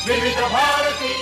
विविध भारती।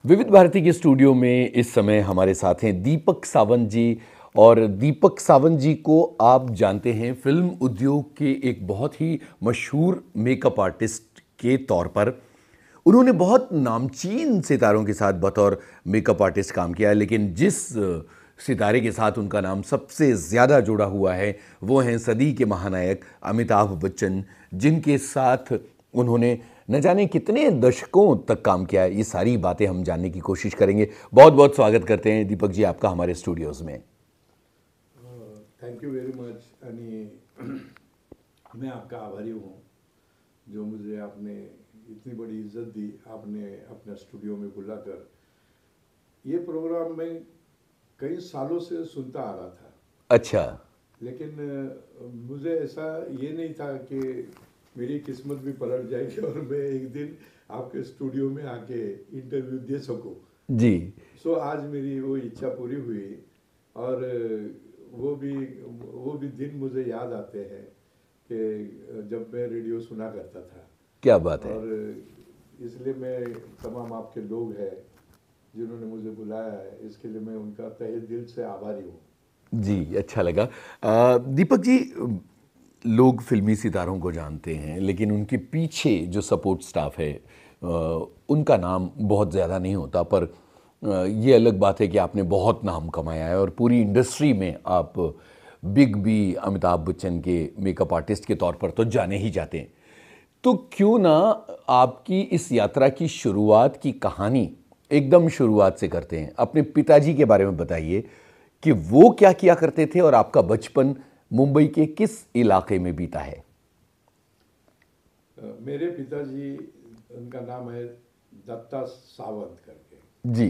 विविध भारती के स्टूडियो में इस समय हमारे साथ हैं दीपक सावंत जी। और दीपक सावंत जी को आप जानते हैं फिल्म उद्योग के एक बहुत ही मशहूर मेकअप आर्टिस्ट के तौर पर। उन्होंने बहुत नामचीन सितारों के साथ बतौर मेकअप आर्टिस्ट काम किया है, लेकिन जिस सितारे के साथ उनका नाम सबसे ज़्यादा जुड़ा हुआ है वो हैं सदी के महानायक अमिताभ बच्चन, जिनके साथ उन्होंने न जाने कितने दशकों तक काम किया है। ये सारी बातें हम जानने की कोशिश करेंगे। बहुत बहुत स्वागत करते हैं दीपक जी आपका हमारे स्टूडियोज़ में। Thank you very much. मैं आपका आभारी हूँ जो मुझे आपने इतनी बड़ी इज्जत दी, आपने अपने स्टूडियो में बुलाकर। ये प्रोग्राम मैं कई सालों से सुनता आ रहा था। अच्छा। लेकिन मुझे ऐसा ये नहीं था कि मेरी किस्मत भी पलट जाएगी और मैं एक दिन आपके स्टूडियो में आके इंटरव्यू दे सकूं। जी। सो आज मेरी वो इच्छा पूरी हुई और वो भी दिन मुझे याद आते हैं कि जब मैं रेडियो सुना करता था। क्या बात है। और इसलिए मैं तमाम आपके लोग हैं जिन्होंने मुझे बुलाया है, इसके लिए मैं उनका तहे दिल से आभारी हूँ। जी, अच्छा लगा। दीपक जी, लोग फिल्मी सितारों को जानते हैं, लेकिन उनके पीछे जो सपोर्ट स्टाफ है उनका नाम बहुत ज़्यादा नहीं होता। पर ये अलग बात है कि आपने बहुत नाम कमाया है और पूरी इंडस्ट्री में आप बिग बी अमिताभ बच्चन के मेकअप आर्टिस्ट के तौर पर तो जाने ही जाते हैं। तो क्यों ना आपकी इस यात्रा की शुरुआत की कहानी एकदम शुरुआत से करते हैं। अपने पिताजी के बारे में बताइए कि वो क्या किया करते थे और आपका बचपन मुंबई के किस इलाके में बीता है। मेरे पिताजी, उनका नाम है दत्ता सावंत करके। जी।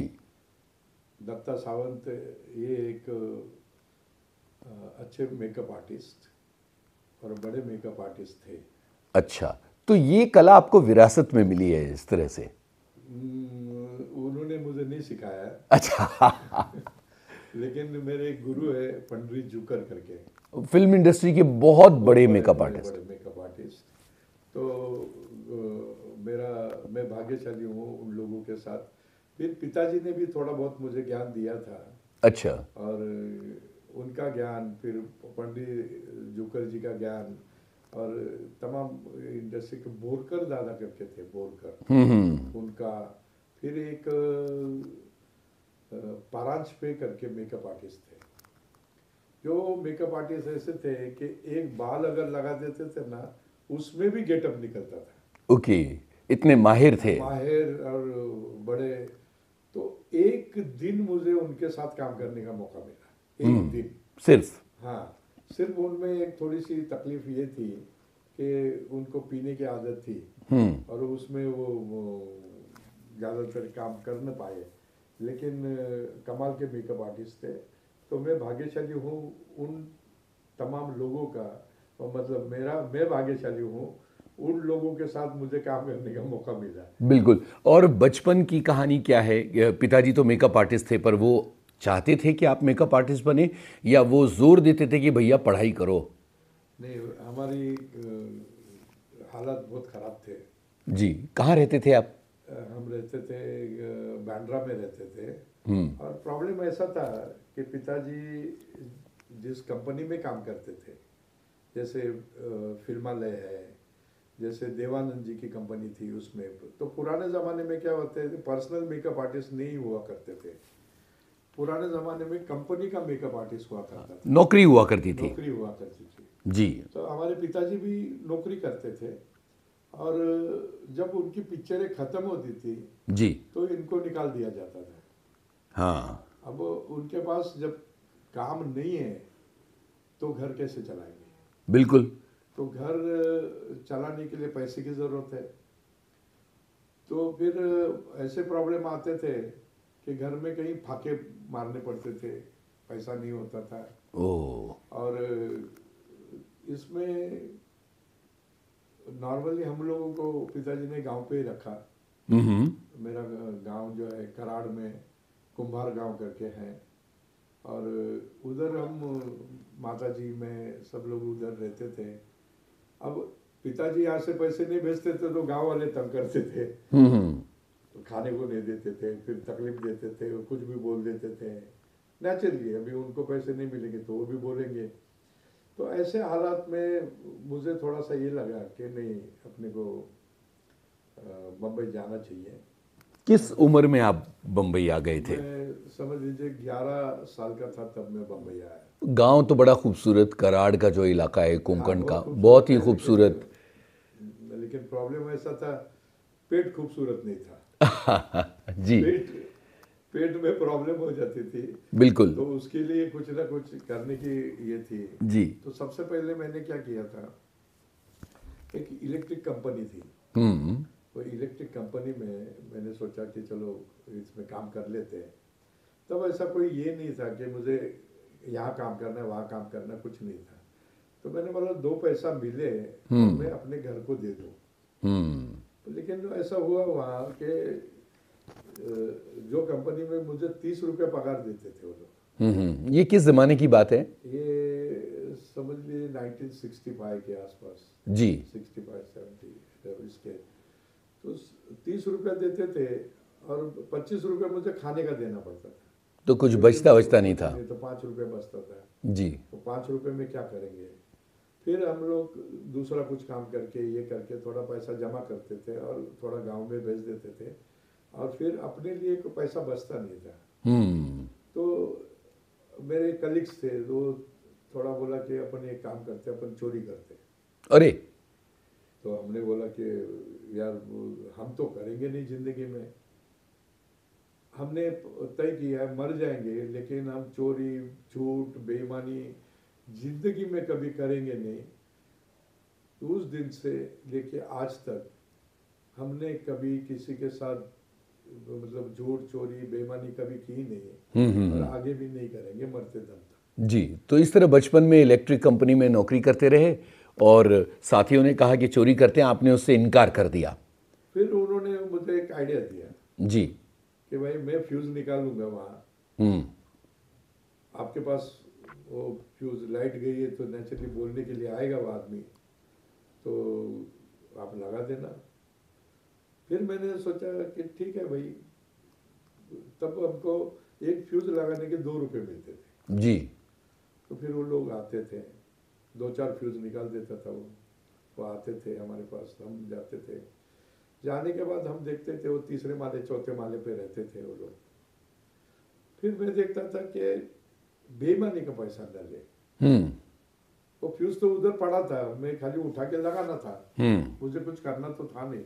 दत्ता सावंत ये एक अच्छे मेकअप आर्टिस्ट और बड़े मेकअप आर्टिस्ट थे। अच्छा, तो ये कला आपको विरासत में मिली है इस तरह से? उन्होंने मुझे नहीं सिखाया। अच्छा। लेकिन मेरे एक गुरु है पंडित जुकर करके, फिल्म इंडस्ट्री के बहुत बड़े मेकअप आर्टिस्ट। बड़े मेकअप आर्टिस्ट। तो मैं भाग्यशाली हूँ उन लोगों के साथ। फिर पिताजी ने भी थोड़ा बहुत मुझे ज्ञान दिया था। अच्छा। और उनका ज्ञान, फिर पंडित जुकर जी का ज्ञान और तमाम इंडस्ट्री के बोरकर दादा करके थे, बोरकर उनका। फिर एक पारांच पे करके मेकअप आर्टिस्ट थे, जो मेकअप आर्टिस्ट ऐसे थे कि एक बाल अगर लगा देते थे ना उसमें भी गेटअप निकलता था। ओके, इतने माहिर थे। माहिर और बड़े। तो एक दिन मुझे उनके साथ काम करने का मौका मिला, एक दिन सिर्फ। हाँ, सिर्फ उनमें एक थोड़ी सी तकलीफ ये थी कि उनको पीने की आदत थी और उसमें वो ज़्यादातर काम कर न पाए। लेकिन कमाल के मेकअप आर्टिस्ट थे। तो मैं भाग्यशाली हूँ उन तमाम लोगों का, और मतलब मैं भाग्यशाली हूँ उन लोगों के साथ मुझे काम करने का मौका मिला। बिल्कुल। और बचपन की कहानी क्या है? पिताजी तो मेकअप आर्टिस्ट थे, पर वो चाहते थे कि आप मेकअप आर्टिस्ट बने या वो जोर देते थे कि भैया पढ़ाई करो? नहीं, हमारी हालत बहुत ख़राब थे। जी। कहाँ रहते थे आप? हम रहते थे बांद्रा में रहते थे। और प्रॉब्लम ऐसा था कि पिताजी जिस कंपनी में काम करते थे, जैसे फिल्मालय है, जैसे देवानंद जी की कंपनी थी उसमें, तो पुराने ज़माने में क्या होते थे, पर्सनल मेकअप आर्टिस्ट नहीं हुआ करते थे। पुराने ज़माने में कंपनी का मेकअप आर्टिस्ट हुआ करता था, नौकरी हुआ करती थी। नौकरी हुआ करती थी जी। तो हमारे पिताजी भी नौकरी करते थे। और जब उनकी पिक्चरें खत्म होती थी जी। तो इनको निकाल दिया जाता था। हाँ। अब उनके पास जब काम नहीं है तो घर कैसे चलाएंगे? बिल्कुल। तो घर चलाने के लिए पैसे की जरूरत है। तो फिर ऐसे प्रॉब्लम आते थे कि घर में कहीं फाके मारने पड़ते थे, पैसा नहीं होता था। ओह। और इसमें नॉर्मली हम लोगों को पिताजी ने गांव पे ही रखा। मेरा गांव जो है कराड़ में कुंभार गांव करके है, और उधर हम माताजी में सब लोग उधर रहते थे। अब पिताजी यहाँ से पैसे नहीं भेजते थे तो गांव वाले तंग करते थे, तो खाने को नहीं देते थे, फिर तकलीफ देते थे, कुछ भी बोल देते थे। नेचुरली अभी उनको पैसे नहीं मिलेंगे तो वो भी बोलेंगे। तो ऐसे हालात में मुझे थोड़ा सा ये लगा कि नहीं, अपने को बम्बई जाना चाहिए। किस उम्र में आप बम्बई आ गए थे? मैं समझ लीजिए 11 साल का था तब मैं बम्बई आया। गांव तो बड़ा खूबसूरत, कराड़ का जो इलाका है हाँ, कोंकण का, बहुत बहुत ही खूबसूरत है, खूबसूरत। लेकिन प्रॉब्लम ऐसा था, पेट खूबसूरत नहीं था। जी। पेट पेट में प्रॉब्लम हो जाती थी, बिल्कुल। तो उसके लिए कुछ ना कुछ करने की ये थी। जी। तो सबसे पहले मैंने क्या किया था, एक इलेक्ट्रिक कंपनी थी, वो इलेक्ट्रिक कंपनी में मैंने सोचा कि चलो इसमें काम कर लेते हैं। तब ऐसा कोई ये नहीं था कि मुझे यहाँ काम करना है वहाँ काम करना, कुछ नहीं था। तो मैंने बोला 2 पैसा मिले और मैं अपने घर को दे दूँ। लेकिन ऐसा हुआ वहाँ के जो कंपनी में मुझे 30 रुपये पगार देते थे वो लोग। ये किस जमाने की बात है? ये समझ लीजिए 1965 के आसपास। जी। 65-70 इसके। तो 30 रुपया देते थे और 25 रुपये मुझे खाने का देना पड़ता था। तो कुछ बचता नहीं था। तो 5 रुपये बचता था। जी। तो 5 रुपये में क्या करेंगे? फिर हम लोग दूसरा कुछ काम करके ये करके थोड़ा पैसा जमा करते थे और थोड़ा गांव में भेज देते थे, और फिर अपने लिए कोई पैसा बचता नहीं था। तो मेरे कलीग्स थे, वो थोड़ा बोला कि अपन एक काम करते, अपन चोरी करते। अरे। तो हमने बोला कि यार हम तो करेंगे नहीं जिंदगी में, हमने तय किया है मर जाएंगे लेकिन हम चोरी, झूठ, बेईमानी जिंदगी में कभी करेंगे नहीं। तो उस दिन से लेके आज तक हमने कभी किसी के साथ मतलब झूठ, चोरी, बेईमानी कभी की नहीं, और आगे भी नहीं करेंगे मरते दम तक। जी। तो इस तरह बचपन में इलेक्ट्रिक कंपनी में नौकरी करते रहे और साथियों ने कहा कि चोरी करते हैं, आपने उससे इनकार कर दिया। फिर उन्होंने मुझे एक आइडिया दिया जी। कि भाई मैं फ्यूज निकालूंगा वहाँ, आपके पास वो फ्यूज लाइट गई है तो नेचुरली बोलने के लिए आएगा वो आदमी, तो आप लगा देना। फिर मैंने सोचा कि ठीक है भाई। तब हमको एक फ्यूज लगाने के 2 रुपये मिलते थे। जी। तो फिर वो लोग आते थे, 2-4 फ्यूज निकाल देता था वो आते थे हमारे पास, हम जाते थे। जाने के बाद हम देखते थे वो तीसरे माले चौथे माले पे रहते थे वो लोग। फिर मैं देखता था कि बेईमानी का पैसा डाले, वो फ्यूज तो उधर पड़ा था, मैं खाली उठा के लगाना था, मुझे कुछ करना तो था नहीं।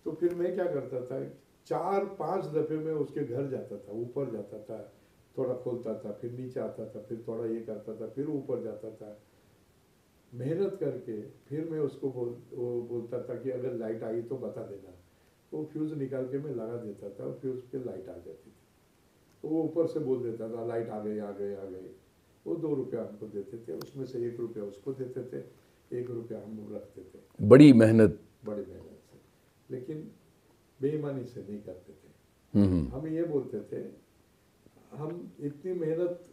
तो फिर मैं क्या करता था, 4-5 दफे में उसके घर जाता था, ऊपर जाता था, थोड़ा खोलता था, फिर नीचे आता था, फिर थोड़ा ये करता था, फिर ऊपर जाता था, मेहनत करके। फिर मैं उसको बोलता था कि अगर लाइट आई तो बता देना। वो फ्यूज निकाल के मैं लगा देता था, फ्यूज पे लाइट आ जाती थी। तो वो ऊपर से बोल देता था लाइट आ गई आ गई आ गई। वो 2 रुपया हमको देते थे, उसमें से 1 रुपया उसको देते थे, 1 रुपया हम रखते थे। बड़ी मेहनत से, लेकिन बेईमानी से नहीं करते थे। हम ये बोलते थे हम इतनी मेहनत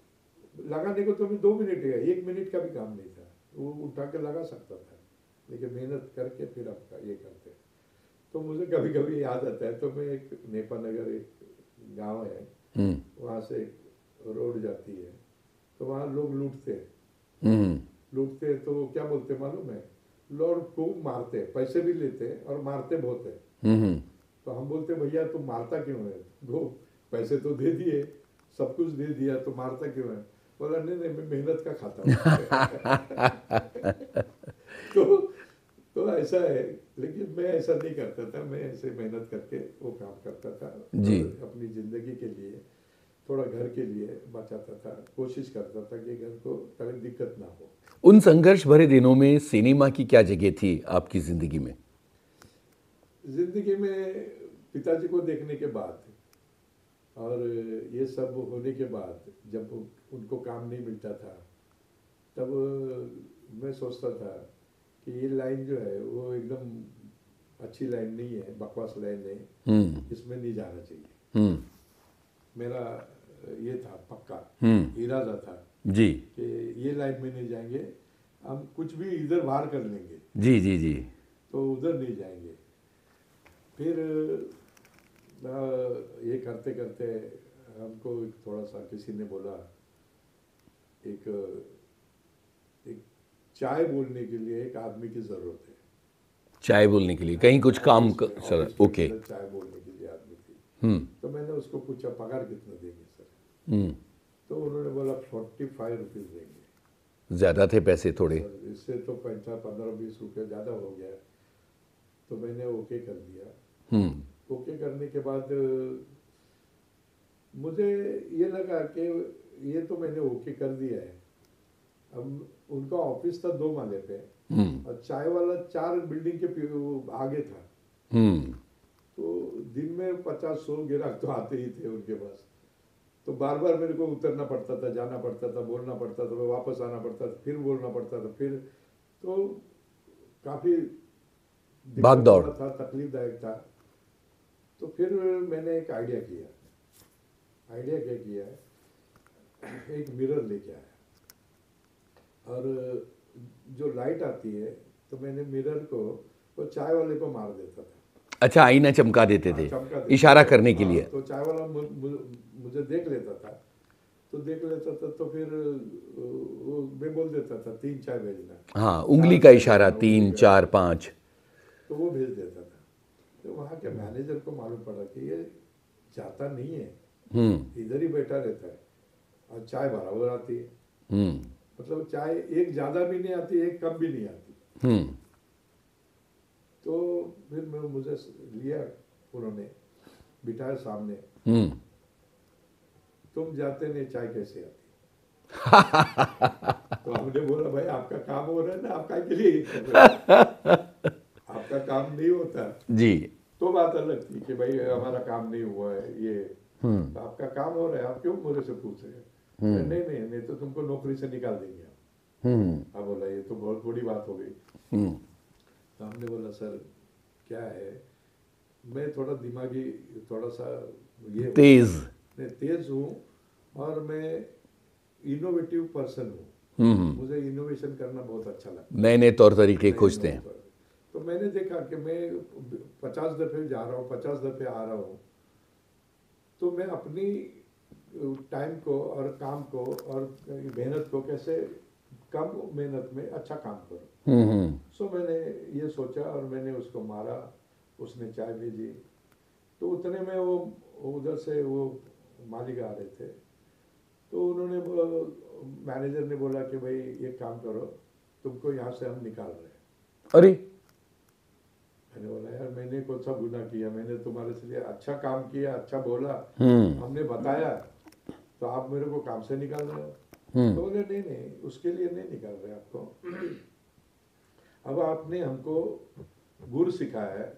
लगाने को तो अभी 2 मिनट है, 1 मिनट का भी काम नहीं था, वो उठा के लगा सकता था, लेकिन मेहनत करके फिर आपका ये करते। तो मुझे कभी कभी याद आता है, तो मैं एक नेपा नगर एक गांव है, वहाँ से रोड जाती है, तो वहाँ लोग लूटते तो क्या बोलते मालूम है, लोग खूब मारते, पैसे भी लेते और मारते बहुत है। तो हम बोलते भैया तुम मारता क्यों है? वो पैसे तो दे दिए, सब कुछ दे दिया, तो मारता क्यों है? बोला नहीं नहीं मैं मेहनत का खाता हूँ। तो तो ऐसा है, लेकिन मैं ऐसा नहीं करता था, मैं ऐसे मेहनत करके वो काम करता था जी। और अपनी ज़िंदगी के लिए, थोड़ा घर के लिए बचाता था, कोशिश करता था कि घर को कभी दिक्कत ना हो। उन संघर्ष भरे दिनों में सिनेमा की क्या जगह थी आपकी ज़िंदगी में? ज़िंदगी में पिताजी को देखने के बाद और ये सब होने के बाद, जब उनको काम नहीं मिलता था, तब मैं सोचता था कि ये लाइन जो है वो एकदम अच्छी लाइन नहीं है, बकवास लाइन है, इसमें नहीं जाना चाहिए। मेरा ये था पक्का इरादा था जी कि ये लाइन में नहीं जाएंगे, हम कुछ भी इधर बाहर कर लेंगे, जी जी जी। तो उधर नहीं जाएंगे। फिर ये करते करते हमको थोड़ा सा किसी ने बोला, एक एक चाय बोलने के लिए एक आदमी की ज़रूरत है। चाय बोलने के लिए कहीं कुछ काम सर? ऑफिस में ओके। किधर चाय बोलने के लिए आदमी थी। तो मैंने उसको पूछा पगार कितना देंगे सर? तो उन्होंने बोला 45 रुपीज़ देंगे। ज़्यादा थे पैसे थोड़े? सर इससे तो 15-20 रुपये ज़्यादा हो गया। तो मैंने ओके कर दिया। ओके करने के बाद मुझे ये लगा कि ये तो मैंने ओके कर दिया है। अब उनका ऑफिस था 2 माले पे और चाय वाला 4 बिल्डिंग के आगे था। तो दिन में 50-100 ग्राहक तो आते ही थे उनके पास। तो बार बार मेरे को उतरना पड़ता था, जाना पड़ता था, बोलना पड़ता था, वापस आना पड़ता था, फिर बोलना पड़ता था, फिर तो काफ़ी भाग दौड़ था, तकलीफदायक था। तो फिर मैंने एक आइडिया किया। आइडिया क्या किया, एक मिरर लेके आया और जो लाइट आती है तो मैंने मिरर को वो चाय वाले को मार देता था। अच्छा, आईना चमका देते थे चमका देता इशारा था। करने के लिए? तो चाय वाला मुझे देख लेता था, तो फिर वो मैं बोल देता था 3 चाय भेजना। हाँ, उंगली का इशारा 3 4 5। तो वो भेज देता था। तो वहाँ के मैनेजर को मालूम पड़ा कि ये जाता नहीं है, इधर ही बैठा रहता है और चाय बराबर आती है। मतलब चाय एक ज़्यादा भी नहीं आती, एक कम भी नहीं आती। तो फिर मुझे लिया, उन्होंने बिठाया सामने। तुम जाते नहीं, चाय कैसे आती? तो हमने बोला भाई आपका काम हो रहा है ना, आपका के लिए आपका काम नहीं होता जी। तो बात अलग थी कि भाई हमारा काम नहीं हुआ है, ये तो आपका काम हो रहा है, आप क्यों मुझे से पूछ रहे हैं? नहीं तो तुमको नौकरी से निकाल देंगे हम। अब बोला ये तो बहुत बड़ी बात हो गई। तो हमने बोला सर क्या है, मैं थोड़ा दिमागी, थोड़ा सा ये तेज हूँ और मैं इनोवेटिव पर्सन हूँ। मुझे इनोवेशन करना बहुत अच्छा लगता है, नए नए तौर तरीके खोजते हैं। तो मैंने देखा कि मैं 50 दफ़े जा रहा हूँ, 50 दफ़े आ रहा हूँ, तो मैं अपनी टाइम को और काम को और मेहनत को कैसे कम मेहनत में अच्छा काम करूँ। सो मैंने ये सोचा और मैंने उसको मारा। उसने चाय भेजी तो उतने में वो उधर से वो मालिक आ रहे थे। तो उन्होंने मैनेजर ने बोला कि भाई ये काम करो, तुमको यहाँ से हम निकाल रहे हैं। अरे मैंने बोला यार मैंने कौन सा गुनाह किया, मैंने तुम्हारे लिए अच्छा काम किया, अच्छा बोला, हमने बताया, तो आप मेरे को काम से निकाल रहे हो? तो बोले नहीं उसके लिए नहीं निकाल रहे आपको। अब आपने हमको गुर सिखाया है,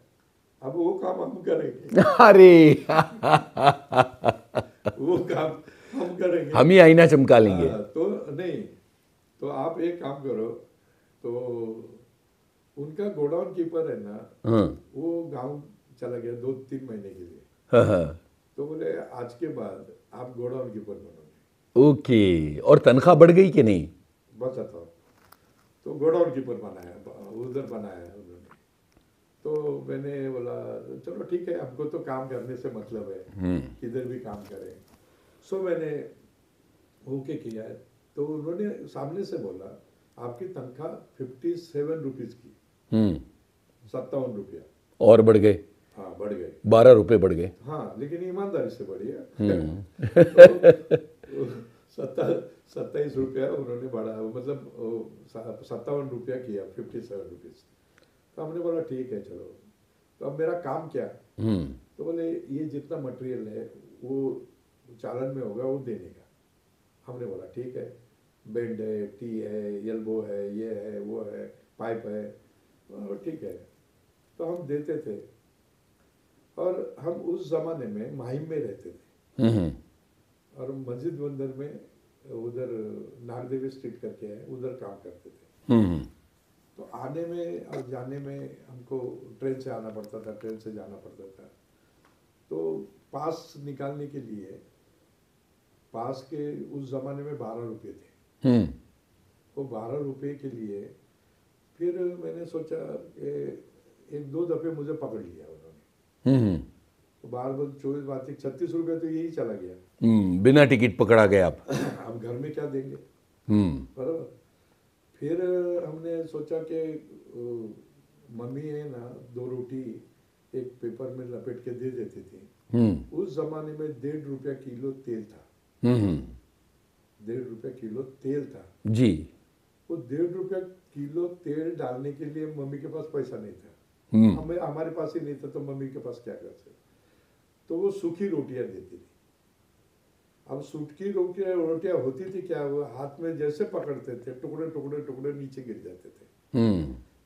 अब वो काम हम करेंगे। अरे वो काम हम करेंगे, हम ही आईना चमका लेंगे। तो नहीं, तो आप एक काम करो। तो उनका गोडाउन कीपर है ना, वो गांव चला गया 2-3 महीने के लिए। तो बोले आज के बाद आप गोडाउन कीपर बनोगे। ओके, और तनख्वाह बढ़ गई कि नहीं? बचा था, तो गोडाउन कीपर बनाया, उधर बनाया उन्होंने। तो मैंने बोला चलो ठीक है, हमको तो काम करने से मतलब है, किधर भी काम करें। सो मैंने ओके किया है। तो उन्होंने सामने से बोला आपकी तनख्वाह 57 रुपीज़ की, 57 रुपया और बढ़ गए? हाँ बढ़ गए, 12 रुपए बढ़ गए। हाँ लेकिन ईमानदारी से बढ़ी है। तो 27 रुपया उन्होंने बढ़ा, मतलब 57 रुपया किया, 57 रुपीज़। तो हमने बोला ठीक है चलो। तो अब मेरा काम क्या? तो बोले ये जितना मटेरियल है वो चालन में होगा वो देने का। हमने बोला ठीक है, बेंड है, टी है, एल्बो है, ये है, वो है, पाइप है, ठीक है। तो हम देते थे। और हम उस जमाने में माहिम में रहते थे और मस्जिद बंदर में उधर नागदेवी स्ट्रीट करके है, उधर काम करते थे। तो आने में और जाने में हमको ट्रेन से आना पड़ता था, ट्रेन से जाना पड़ता था। तो पास निकालने के लिए, पास के उस जमाने में 12 रुपये थे। वो 12 रुपये के लिए फिर मैंने सोचा कि एक दो दफे मुझे पकड़ लिया उन्होंने। तो 12 24 25 36 रुपये तो यही चला गया। बिना टिकट पकड़ा गया आप। अब घर में क्या देंगे? बराबर। फिर हमने सोचा कि मम्मी है ना, 2 रोटी एक पेपर में लपेट के दे देती थी। उस जमाने में 1.5 रुपया किलो तेल था। 1.5 रुपया किलो तेल था जी। वो 1.5 रुपया किलो तेल डालने के लिए मम्मी के पास पैसा नहीं था। हमारे पास ही नहीं था तो मम्मी के पास क्या कर सकते। तो वो सूखी रोटियां देती थी। अब सूखी रोटियां होती थी क्या, वो हाथ में जैसे पकड़ते थे टुकड़े टुकड़े टुकड़े नीचे गिर जाते थे।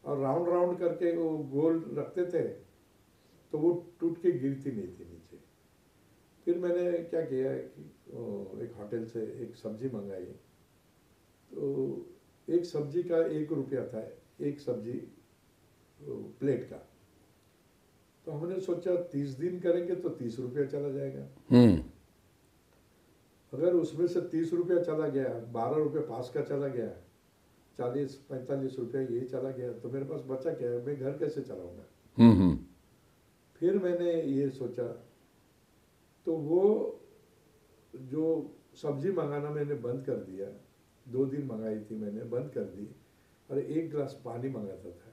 और राउंड राउंड करके वो गोल रखते थे तो वो टूट के गिरती नहीं थी नीचे। फिर मैंने क्या किया कि एक होटल से एक सब्जी मंगाई। तो एक सब्जी का 1 रुपया था, एक सब्जी प्लेट का। तो हमने सोचा 30 दिन करेंगे तो 30 रुपया चला जाएगा। अगर उसमें से 30 रुपया चला गया, 12 रुपये पास का चला गया, 40-45 रुपया ये चला गया, तो मेरे पास बचा क्या है? मैं घर कैसे चलाऊंगा? फिर मैंने ये सोचा, तो वो जो सब्जी मंगाना मैंने बंद कर दिया। 2 दिन मंगाई थी मैंने, बंद कर दी। और 1 गिलास पानी मंगाता था,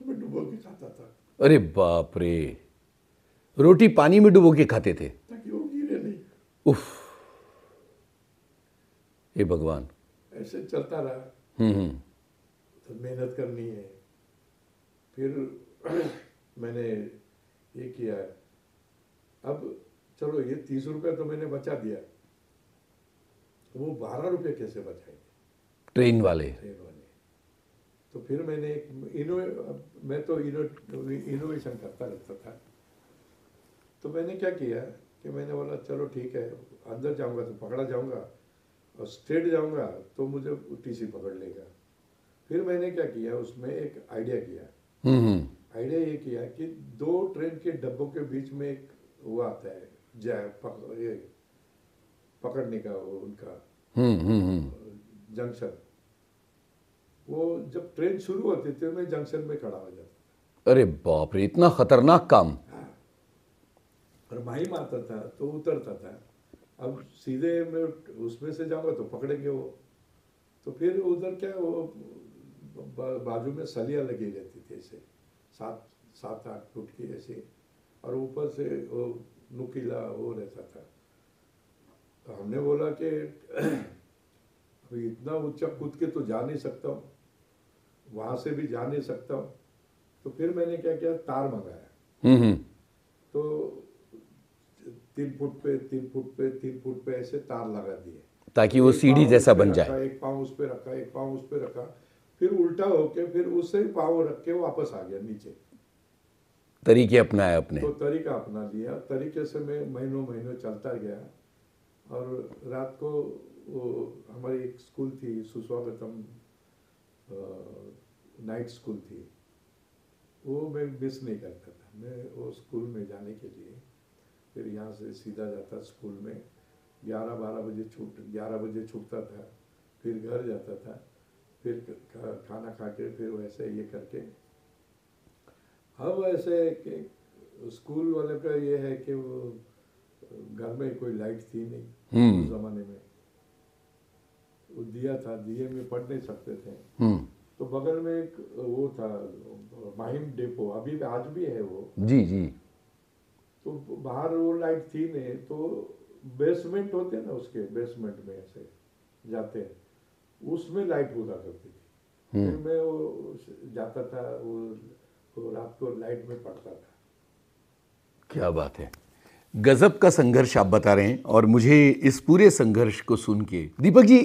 मैं डुबो के खाता था। अरे बाप रे, रोटी पानी में डुबो के खाते थे ताकि वो गिरे नहीं। उफ, हे भगवान। ऐसे चलता रहा। तो मेहनत करनी है। फिर मैंने ये किया, अब चलो ये 30 रुपये तो मैंने बचा दिया, वो 12 रुपये कैसे बचाएंगे ट्रेन वाले? तो फिर मैंने मैं तो इनोवेशन करता रहता था। तो मैंने क्या किया कि मैंने बोला चलो ठीक है, अंदर जाऊंगा तो पकड़ा जाऊंगा और स्ट्रेट जाऊंगा तो मुझे टीसी पकड़ लेगा। फिर मैंने क्या किया, उसमें एक आइडिया किया। आइडिया ये किया कि 2 ट्रेन के डब्बों के बीच में एक वो आता है ये पकड़ने का, वो उनका जंक्शन। वो जब ट्रेन शुरू होती थी मैं जंक्शन में खड़ा हो जाता। अरे बाप रे, इतना खतरनाक काम। और माहिम आता था तो उतरता था। अब सीधे मैं उसमें से जाऊंगा तो पकड़ेंगे वो। तो फिर उधर क्या, वो बाजू में सलियां लगी रहती थी ऐसे 7-8 फुट की ऐसे, और ऊपर से वो नुकीला वो रहता था। तो हमने बोला कि इतना ऊंचा कूद के तो जा नहीं सकता हूँ, वहां से भी जा नहीं सकता हूँ। तो फिर मैंने क्या किया, तार मंगाया। तो 3 फुट पे 3 फुट पे 3 फुट पे ऐसे तार लगा दिए ताकि वो सीढ़ी जैसा बन जाए। एक पाँव उस पे रखा, एक पाँव उस पे रखा, फिर उल्टा होके फिर उससे पाँव रख के वापस आ गया नीचे। तरीके अपनाए अपने। तो तरीका अपना लिया, तरीके से मैं महीनों महीनों चलता गया। और रात को वो हमारी एक स्कूल थी, सुस्वागतम नाइट स्कूल थी, वो मैं मिस नहीं करता था। मैं वो स्कूल में जाने के लिए फिर यहाँ से सीधा जाता स्कूल में, 11-12 बजे 11 बजे छूटता था, फिर घर जाता था, फिर खाना खा के फिर वैसे ये करके। अब ऐसे कि स्कूल वाले का ये है कि वो घर में कोई लाइट थी नहीं उस जमाने में, वो दिया था, दिए में पढ़ नहीं सकते थे। तो बगल में एक वो था माहिम डेपो, अभी आज भी है वो। जी जी। तो बाहर वो लाइट थी नहीं, तो बेसमेंट होते हैं ना, उसके बेसमेंट में ऐसे जाते हैं, उसमें लाइट हुआ करती थी। फिर मैं वो जाता था, वो रात को लाइट में पढ़ता था। क्या बात है, गजब का संघर्ष आप बता रहे हैं। और मुझे इस पूरे संघर्ष को सुन के दीपक जी,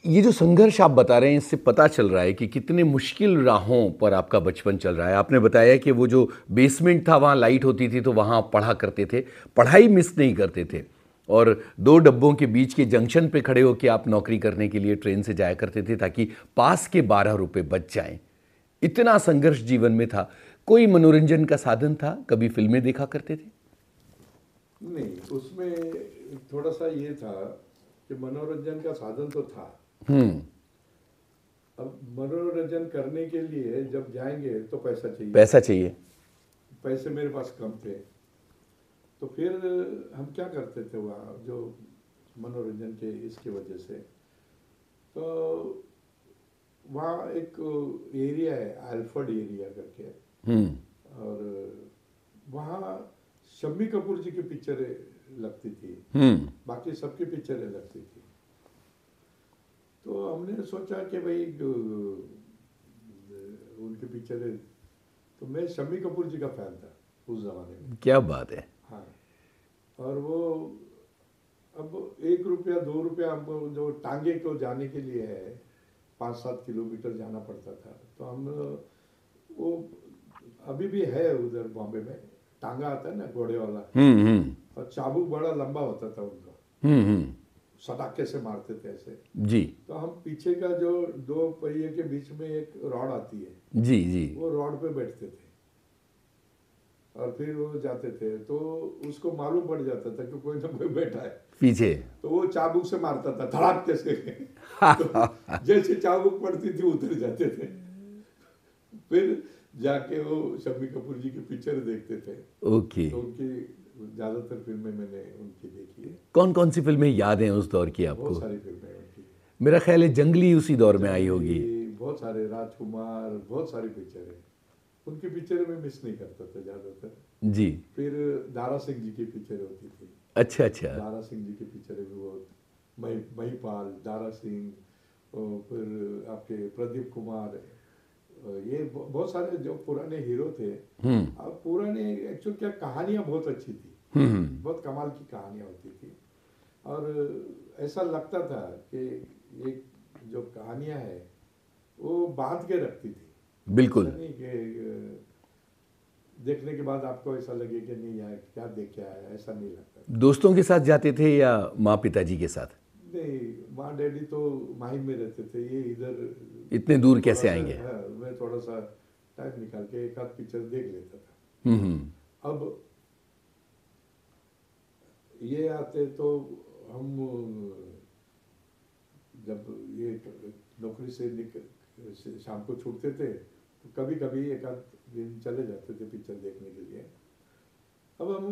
ये जो संघर्ष आप बता रहे हैं इससे पता चल रहा है कि कितने मुश्किल राहों पर आपका बचपन चल रहा है। आपने बताया कि वो जो बेसमेंट था वहाँ लाइट होती थी तो वहाँ आप पढ़ा करते थे, पढ़ाई मिस नहीं करते थे, और 2 डब्बों के बीच के जंक्शन पे खड़े होकर आप नौकरी करने के लिए ट्रेन से जाया करते थे ताकि पास के 12 रुपये बच जाएं। इतना संघर्ष जीवन में था। कोई मनोरंजन का साधन था? कभी फिल्में देखा करते थे? नहीं, उसमें थोड़ा सा ये था कि मनोरंजन का साधन तो था। अब मनोरंजन करने के लिए जब जाएंगे तो पैसा चाहिए। पैसा चाहिए। पैसे मेरे पास कम थे, तो फिर हम क्या करते थे वहाँ, जो मनोरंजन के इसकी वजह से, तो वहाँ एक एरिया है अल्फ्रेड एरिया करके, और वहाँ शम्मी कपूर जी की पिक्चरें लगती थी, बाकी सबकी पिक्चरें लगती थी। तो हमने सोचा कि भाई उनकी पिक्चरें, तो मैं शम्मी कपूर जी का फैन था उस जमाने में। क्या बात है। हाँ, और वो अब 1 रुपया 2 रुपया हमको जो टांगे को जाने के लिए है 5-7 किलोमीटर जाना पड़ता था, तो हम वो अभी भी है उधर बॉम्बे में, टांगा आता है ना घोड़े वाला, और चाबुक बड़ा लंबा होता था उनका, सटाके से मारते थे ऐसे जी। तो हम पीछे का जो 2 पहिए के बीच में एक रॉड आती है जी जी, वो रॉड पे बैठते थे और फिर वो जाते थे, तो उसको मालूम पड़ जाता था कि कोई ना कोई बैठा है पीछे, तो वो चाबुक से मारता था धड़ाक से तो जैसे चाबुक पड़ती थी उतर जाते थे। फिर जाके वो शम्मी कपूर जी की पिक्चर देखते थे। ओके। तो उनकी ज्यादातर फिल्में मैंने उनकी देखी है। कौन कौन सी फिल्में याद हैं उस दौर की आपको? बहुत सारी फिल्में उनकी। मेरा ख्याल है जंगली उसी दौर में आई होगी। बहुत सारे, राजकुमार, बहुत सारी पिक्चरें उनकी पिक्चरें में मिस नहीं करता था ज्यादातर जी। फिर दारा सिंह जी की पिक्चर होती थी। अच्छा अच्छा। दारा सिंह जी की पिक्चरें भी बहुत, महिपाल, दारा सिंह, और फिर आपके प्रदीप कुमार, ये बहुत सारे जो पुराने हीरो थे। अब पुराने एक्चुअल क्या कहानियां बहुत अच्छी थी, बहुत कमाल की कहानियां होती थी, और ऐसा लगता था कि ये जो कहानियां है वो बांध के रखती थी। बिल्कुल। नहीं कि देखने के बाद आपको ऐसा लगे कि नहीं यार क्या देख के आया, ऐसा नहीं लगता। दोस्तों के साथ जाते थे या माँ पिताजी के साथ? नहीं, माँ डैडी तो माहिम में रहते थे, ये इधर इतने दूर कैसे आएंगे? हाँ, मैं थोड़ा सा टाइम निकाल के एक आध पिक्चर देख लेता था। अब ये आते तो हम जब ये नौकरी से शाम को छूटते थे तो कभी कभी एक आध दिन चले जाते थे पिक्चर देखने के लिए। अब हम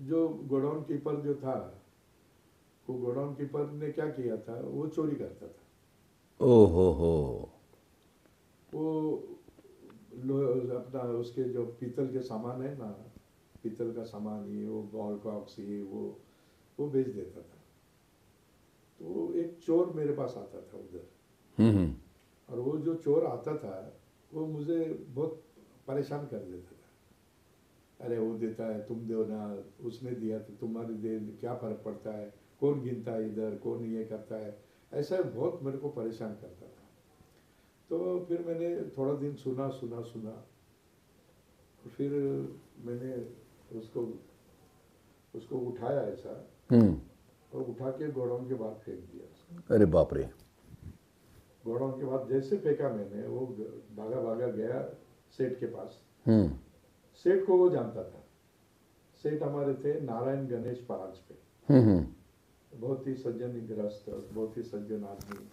जो गोडाउन कीपर जो था, वो गोडाउन कीपर ने क्या किया था, वो चोरी करता था। ओ हो। वो अपना उसके जो पीतल के सामान है ना, पीतल का सामान, ये वो बॉल कॉक्स, ये वो बेच देता था। तो एक चोर मेरे पास आता था उधर, और वो जो चोर आता था वो मुझे बहुत परेशान कर देता था। अरे वो देता है, तुम दो ना, उसने दिया तो तुम्हारी दे, क्या फर्क पड़ता है, कौन गिनता है इधर, कौन ये करता है, ऐसा बहुत मेरे को परेशान करता था। तो फिर मैंने थोड़ा दिन सुना, फिर मैंने उसको उठाया ऐसा, और उठा के गोडाउन के बाहर फेंक दिया उसको। अरे बाप रे। गोडाउन के बाद जैसे फेंका मैंने, वो भागा गया सेठ के पास। सेठ को वो जानता था, सेठ हमारे थे नारायण गणेश परांज पे, बहुत ही सज्जन ग्रस्त, बहुत ही सज्जन आदमी,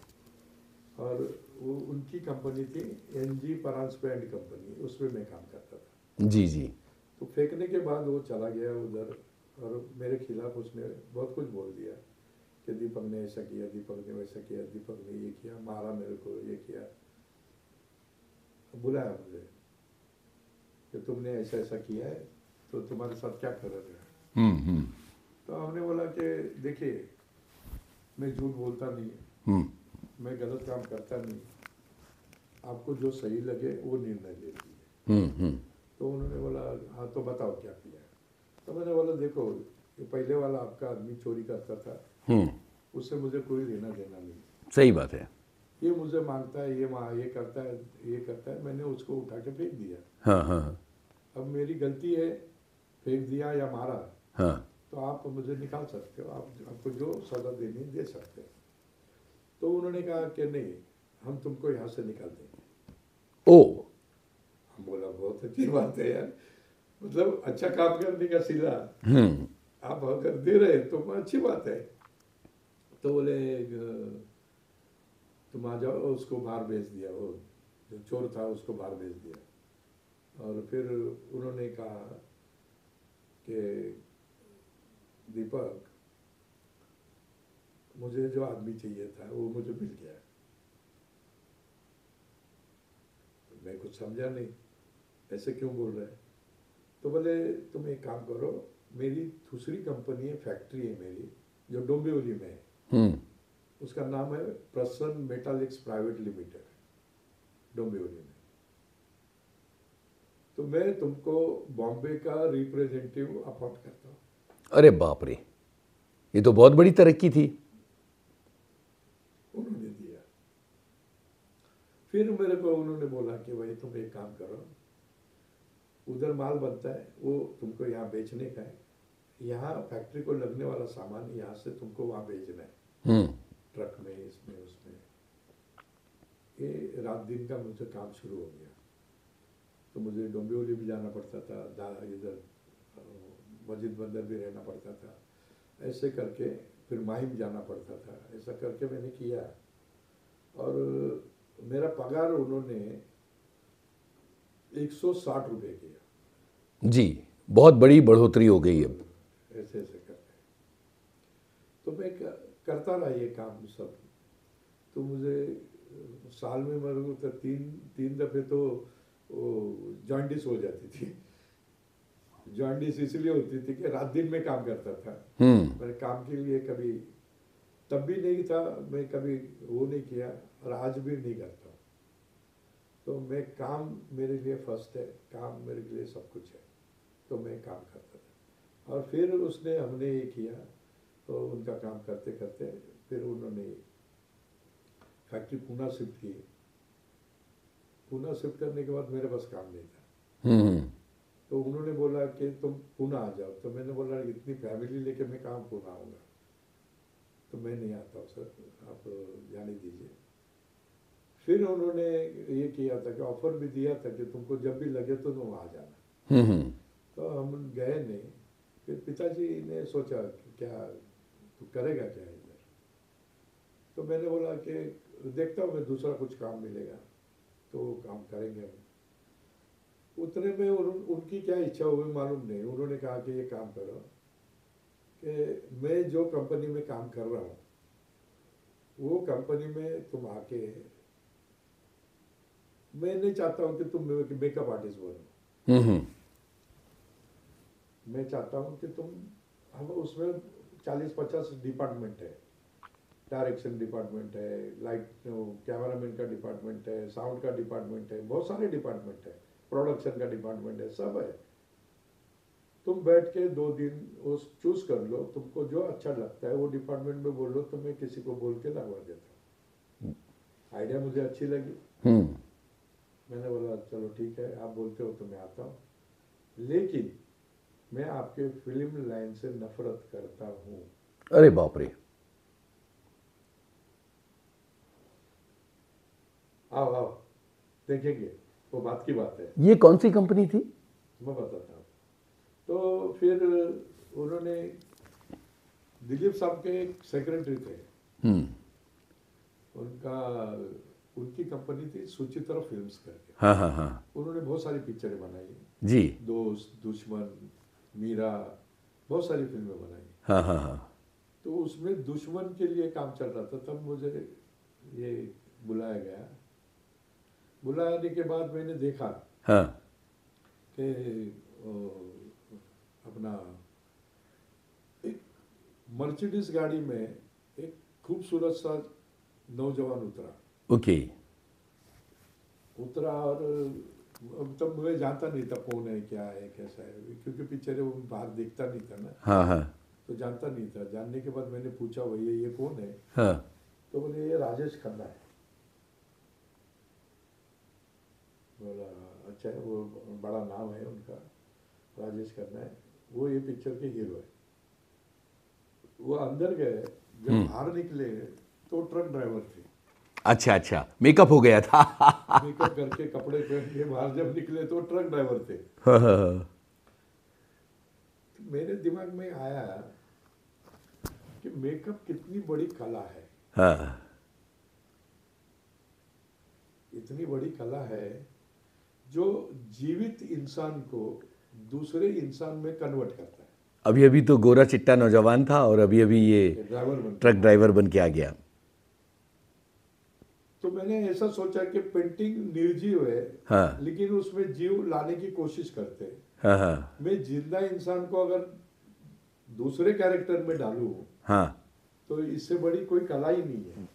और वो उनकी कंपनी थी NG परांजपे एंड कंपनी, उसमें मैं काम करता था। जी जी। तो फेंकने के बाद वो चला गया उधर, और मेरे खिलाफ उसने बहुत कुछ बोल दिया कि दीपक ने ऐसा किया, दीपक ने वैसा किया, दीपक ने ये किया, मारा मेरे को, ये किया। बुलाया मुझे कि तुमने ऐसा ऐसा किया है, तो तुम्हारे साथ क्या कर रहा है। तो हमने बोला कि देखिए, मैं झूठ बोलता नहीं, मैं गलत काम करता नहीं, आपको जो सही लगे वो निर्णय ले लीजिए। तो उन्होंने बोला हाँ तो बताओ क्या किया है। तो मैंने बोला देखो ये पहले वाला आपका आदमी चोरी करता था, उससे मुझे कोई लेना देना नहीं, सही बात है। ये मुझे मांगता है, ये करता है, ये करता है, मैंने उसको उठा के फेंक दिया। हाँ हाँ अब मेरी गलती है, फेंक दिया या मारा, हाँ। तो आप मुझे निकाल सकते हो, आप आपको जो सजा देनी है दे सकते हैं। तो उन्होंने कहा कि नहीं, हम तुमको यहाँ से निकाल देंगे। ओ, हम बोला बहुत अच्छी बात है यार, मतलब अच्छा काम करने का सिला आप अगर दे रहे हैं तो अच्छी बात है। तो बोले तुम आ जाओ, उसको बाहर भेज दिया, वो जो चोर था उसको बाहर भेज दिया। और फिर उन्होंने कहा कि दीपक मुझे जो आदमी चाहिए था वो मुझे मिल गया। तो मैं कुछ समझा नहीं, ऐसे क्यों बोल रहे हैं। तो बोले तुम एक काम करो, मेरी दूसरी कंपनी है, फैक्ट्री है मेरी जो डोंबिवली में है, उसका नाम है प्रसन्न मेटालिक्स प्राइवेट लिमिटेड, डोंबिवली में। तो मैं तुमको बॉम्बे का रिप्रेजेंटेटिव अपॉइंट करता हूँ। अरे बाप रे, ये तो बहुत बड़ी तरक्की थी। उन्होंने दिया। फिर मेरे को उन्होंने बोला कि भाई तुम एक काम करो, उधर माल बनता है वो तुमको यहाँ बेचने का है, यहाँ फैक्ट्री को लगने वाला सामान यहाँ से तुमको वहाँ भेजना है, ट्रक में, इसमें उसमें। ये रात दिन का मुझे काम शुरू हो गया। तो मुझे डोंबिवली भी जाना पड़ता था, इधर मस्जिद बंदर भी रहना पड़ता था, ऐसे करके फिर माहिम जाना पड़ता था। ऐसा करके मैंने किया और मेरा पगार उन्होंने 160 रुपये किया। जी, बहुत बड़ी बढ़ोतरी हो गई अब। ऐसे ऐसे करके तो मैं करता रहा ये काम सब। तो मुझे साल में मेरे को तो तीन दफे तो जॉन्डिस हो जाती थी। जॉन्डिस इसलिए होती थी कि रात दिन में काम करता था। मैंने काम के लिए कभी तब भी नहीं था, मैं कभी वो नहीं किया और आज भी नहीं करता। तो मैं काम मेरे लिए फर्स्ट है, काम मेरे लिए सब कुछ है, तो मैं काम करता था। और फिर हमने ये किया, तो उनका काम करते करते फिर उन्होंने फैक्ट्री पूना शिफ्ट की। पूना शिफ्ट करने के बाद मेरे पास काम नहीं था। तो उन्होंने बोला कि तुम पूना आ जाओ। तो मैंने बोला इतनी फैमिली लेके मैं कहाँ पूना आऊँगा, तो मैं नहीं आता हूँ सर, आप जाने दीजिए। फिर उन्होंने ये किया था कि ऑफर भी दिया था कि तुमको जब भी लगे तो तुम आ जाना। तो हम गए नहीं। फिर पिताजी ने सोचा कि क्या तू करेगा क्या इधर। तो मैंने बोला कि देखता हूँ मैं, दूसरा कुछ काम मिलेगा तो काम करेंगे हम। उतने में उनकी क्या इच्छा हुई मालूम नहीं। उन्होंने कहा कि ये काम करो कि मैं जो कंपनी में काम कर रहा हूँ वो कंपनी में तुम आके, मैं नहीं चाहता हूँ कि तुम मेकअप आर्टिस्ट बनो। मैं चाहता हूँ कि तुम, हम उसमें 40-50 डिपार्टमेंट है, डायरेक्शन डिपार्टमेंट है, लाइट कैमरामैन का डिपार्टमेंट है, साउंड का डिपार्टमेंट है, बहुत सारे डिपार्टमेंट है, प्रोडक्शन का डिपार्टमेंट है, सब है। तुम बैठ के 2 दिन उस चूज कर लो, तुमको जो अच्छा लगता है वो डिपार्टमेंट में बोलो, तो मैं किसी को बोल के लगवा देता हूँ। आइडिया मुझे अच्छी लगी। मैंने बोला चलो ठीक है, आप बोलते हो तो मैं आता हूँ, लेकिन मैं आपके फिल्म लाइन से नफरत करता हूँ। अरे बाप रे। आओ आओ देखेंगे, वो बात की बात है। ये कौन सी कंपनी थी? मैं बताता हूँ। तो फिर उन्होंने, दिलीप साहब के एक सेक्रेटरी थे, उनकी कंपनी थी सुचित्रा फिल्म्स करके। हाँ हाँ हाँ। उन्होंने बहुत सारी पिक्चरें बनाई जी। दोस्त, दुश्मन, मीरा, बहुत सारी फिल्में बनाई। हाँ हाँ हाँ। तो उसमें दुश्मन के लिए काम चल रहा था, तब मुझे ये बुलाया गया। बुलाने के बाद मैंने देखा हाँ। कि अपना एक मर्सिडीज गाड़ी में एक खूबसूरत सा नौजवान उतरा। ओके। उतरा और तब मैं जानता नहीं था कौन है क्या है कैसा है, क्योंकि पिक्चर वो बाहर दिखता नहीं था ना, हाँ हाँ तो जानता नहीं था। जानने के बाद मैंने पूछा भैया ये कौन है, हाँ। तो बोले ये राजेश खन्ना है। बोला अच्छा है, वो बड़ा नाम है उनका, राजेश खन्ना है, वो ये पिक्चर के हीरो है। वो अंदर गए, जब बाहर निकले तो ट्रक ड्राइवर थे। अच्छा अच्छा, मेकअप हो गया था। मेकअप करके कपड़े पहन के बाहर जब निकले तो ट्रक ड्राइवर थे। हाँ, हाँ, हाँ। मेरे दिमाग में आया कि मेकअप कितनी बड़ी कला है, हाँ, इतनी बड़ी कला है जो जीवित इंसान को दूसरे इंसान में कन्वर्ट करता है। अभी अभी तो गोरा चिट्टा नौजवान था और अभी अभी ये ड्राइवर बन ट्रक ड्राइवर बन के आ गया। तो मैंने ऐसा सोचा कि पेंटिंग निर्जीव है, हाँ लेकिन उसमें जीव लाने की कोशिश करते हैं। हाँ हाँ मैं जिंदा इंसान को अगर दूसरे कैरेक्टर में डालूं हाँ। तो इससे बड़ी कोई कला ही नहीं है।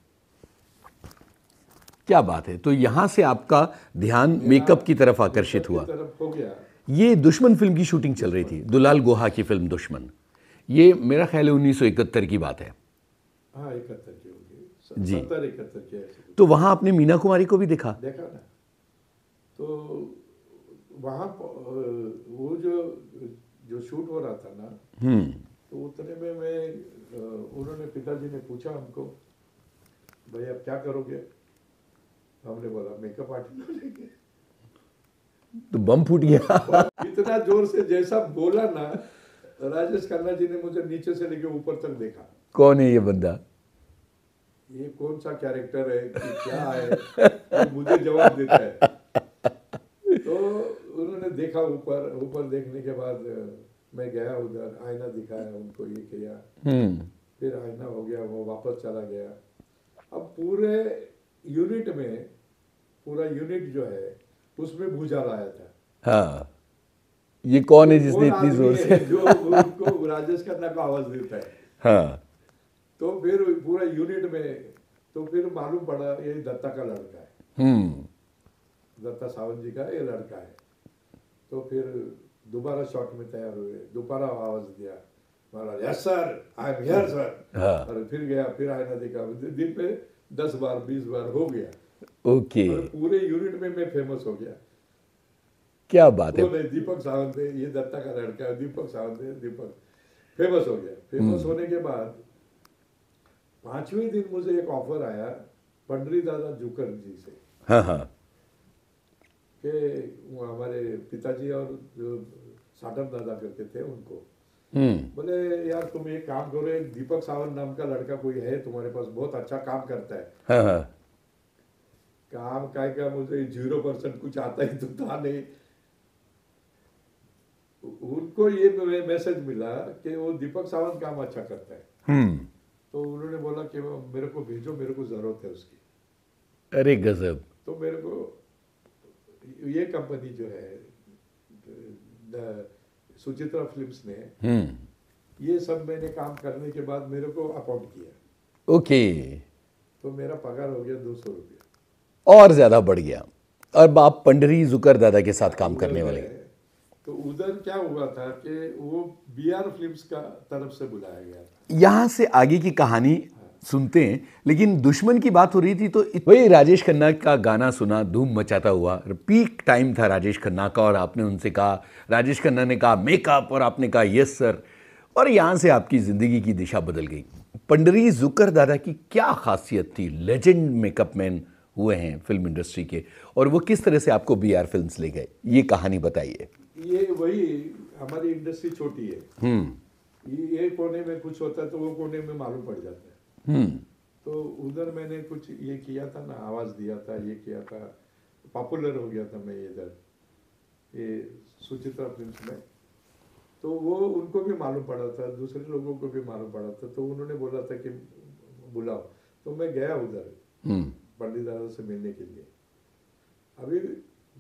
क्या बात है। तो यहाँ से आपका ध्यान मेकअप की तरफ आकर्षित हुआ। मेकअप की तरफ हो गया। ये दुश्मन फिल्म की शूटिंग चल रही थी, दुलाल गुहा की फिल्म दुश्मन। ये मेरा ख्याल है 1971 की बात है। हाँ 71 की होगी, जी। 70-71 की ऐसे कुछ। तो वहाँ आपने मीना कुमारी को भी देखा? देखा ना, तो वहाँ वो जो शूट हो रहा था ना, तो उतने में उन्होंने पिताजी ने पूछा हमको, भाई अब क्या करोगे? हमने बोला मेकअप आर्टिस्ट बनेंगे। तो बम फूट गया। इतना जोर से जैसा बोला ना, राजेश खन्ना जी ने मुझे नीचे से लेके ऊपर तक देखा। कौन है ये बंदा? ये कौन सा कैरेक्टर है कि क्या है, वो मुझे जवाब देता है। तो उन्होंने देखा, ऊपर ऊपर देखने के बाद मैं गया उधर, आईना दिखाया उनको, ये किया, फिर आईना हो गया, वो वापस चला गया। अब पूरे यूनिट में, पूरा यूनिट जो है उसमें भूचाल आया था। हाँ, ये कौन है जिसने कौन इतनी आदमी जोर है से? जो उनको राजेश खन्ना को आवाज देता है। हाँ। तो फिर पूरा यूनिट में, तो फिर मालूम पड़ा ये दत्ता का लड़का है, दत्ता सावंत जी का ये लड़का है। तो फिर दोबारा शॉट में तैयार हुए, दोबारा आवाज दिया, महाराज yes sir, I am here sir. हाँ। और फिर गया, फिर आईना देखा, दिन में 10 बार 20 बार हो गया। ओके। और पूरे यूनिट में मैं फेमस हो गया। क्या बात है। वो नहीं, दीपक सावंत है, ये दत्ता का लड़का है, दीपक सावंत है, दीपक फेमस हो गया। फेमस होने के बाद 5वें दिन मुझे एक ऑफर आया पंडरी दादा जुकर जी से, हाँ हाँ कि वो हमारे पिताजी और जो साटम दादा करके थे उनको, बोले यार तुम एक काम करो, एक दीपक सावंत नाम का लड़का कोई है तुम्हारे पास, बहुत अच्छा काम करता है। हाँ हाँ। काम का मुझे 0% कुछ आता ही तो था नहीं। उनको ये मैसेज मिला कि वो दीपक सावंत काम अच्छा करता है, तो उन्होंने बोला कि मेरे को भेजो, मेरे को जरूरत है उसकी। अरे गजब। तो मेरे को ये कंपनी जो है सुचित्रा फिल्म्स ने, ये सब मैंने काम करने के बाद मेरे को अपॉइंट किया। ओके। तो मेरा पगार हो गया 200 रुपये, और ज्यादा बढ़ गया। अब आप पंडरी जुकर दादा के साथ काम करने वाले। तो उधर क्या हुआ था कि वो BR फिल्म्स का तरफ से बुलाया गया था। यहाँ से आगे की कहानी सुनते हैं, लेकिन दुश्मन की बात हो रही थी तो वही राजेश खन्ना का गाना सुना, धूम मचाता हुआ। पीक टाइम था राजेश खन्ना का, और आपने उनसे कहा, राजेश खन्ना ने कहा मेकअप, और आपने कहा यस सर, और यहाँ से आपकी ज़िंदगी की दिशा बदल गई। पंडरी जुकर दादा की क्या खासियत थी? लेजेंड मेकअप मैन हुए हैं फिल्म इंडस्ट्री के, और वो किस तरह से आपको BR फिल्म्स ले गए, ये कहानी बताइए। ये वही, हमारी इंडस्ट्री छोटी है, ये कोने में कुछ होता है तो वो कोने में मालूम पड़ जाता है। तो उधर मैंने कुछ ये किया था ना, आवाज दिया था, ये किया था, पॉपुलर हो गया था मैं इधर, ये सुचित्रा फिल्म्स में। तो वो उनको भी मालूम पड़ा था, दूसरे लोगों को भी मालूम पड़ा था, तो उन्होंने बोला था कि बुलाओ। तो मैं गया उधर पंडित दादा से मिलने के लिए। अभी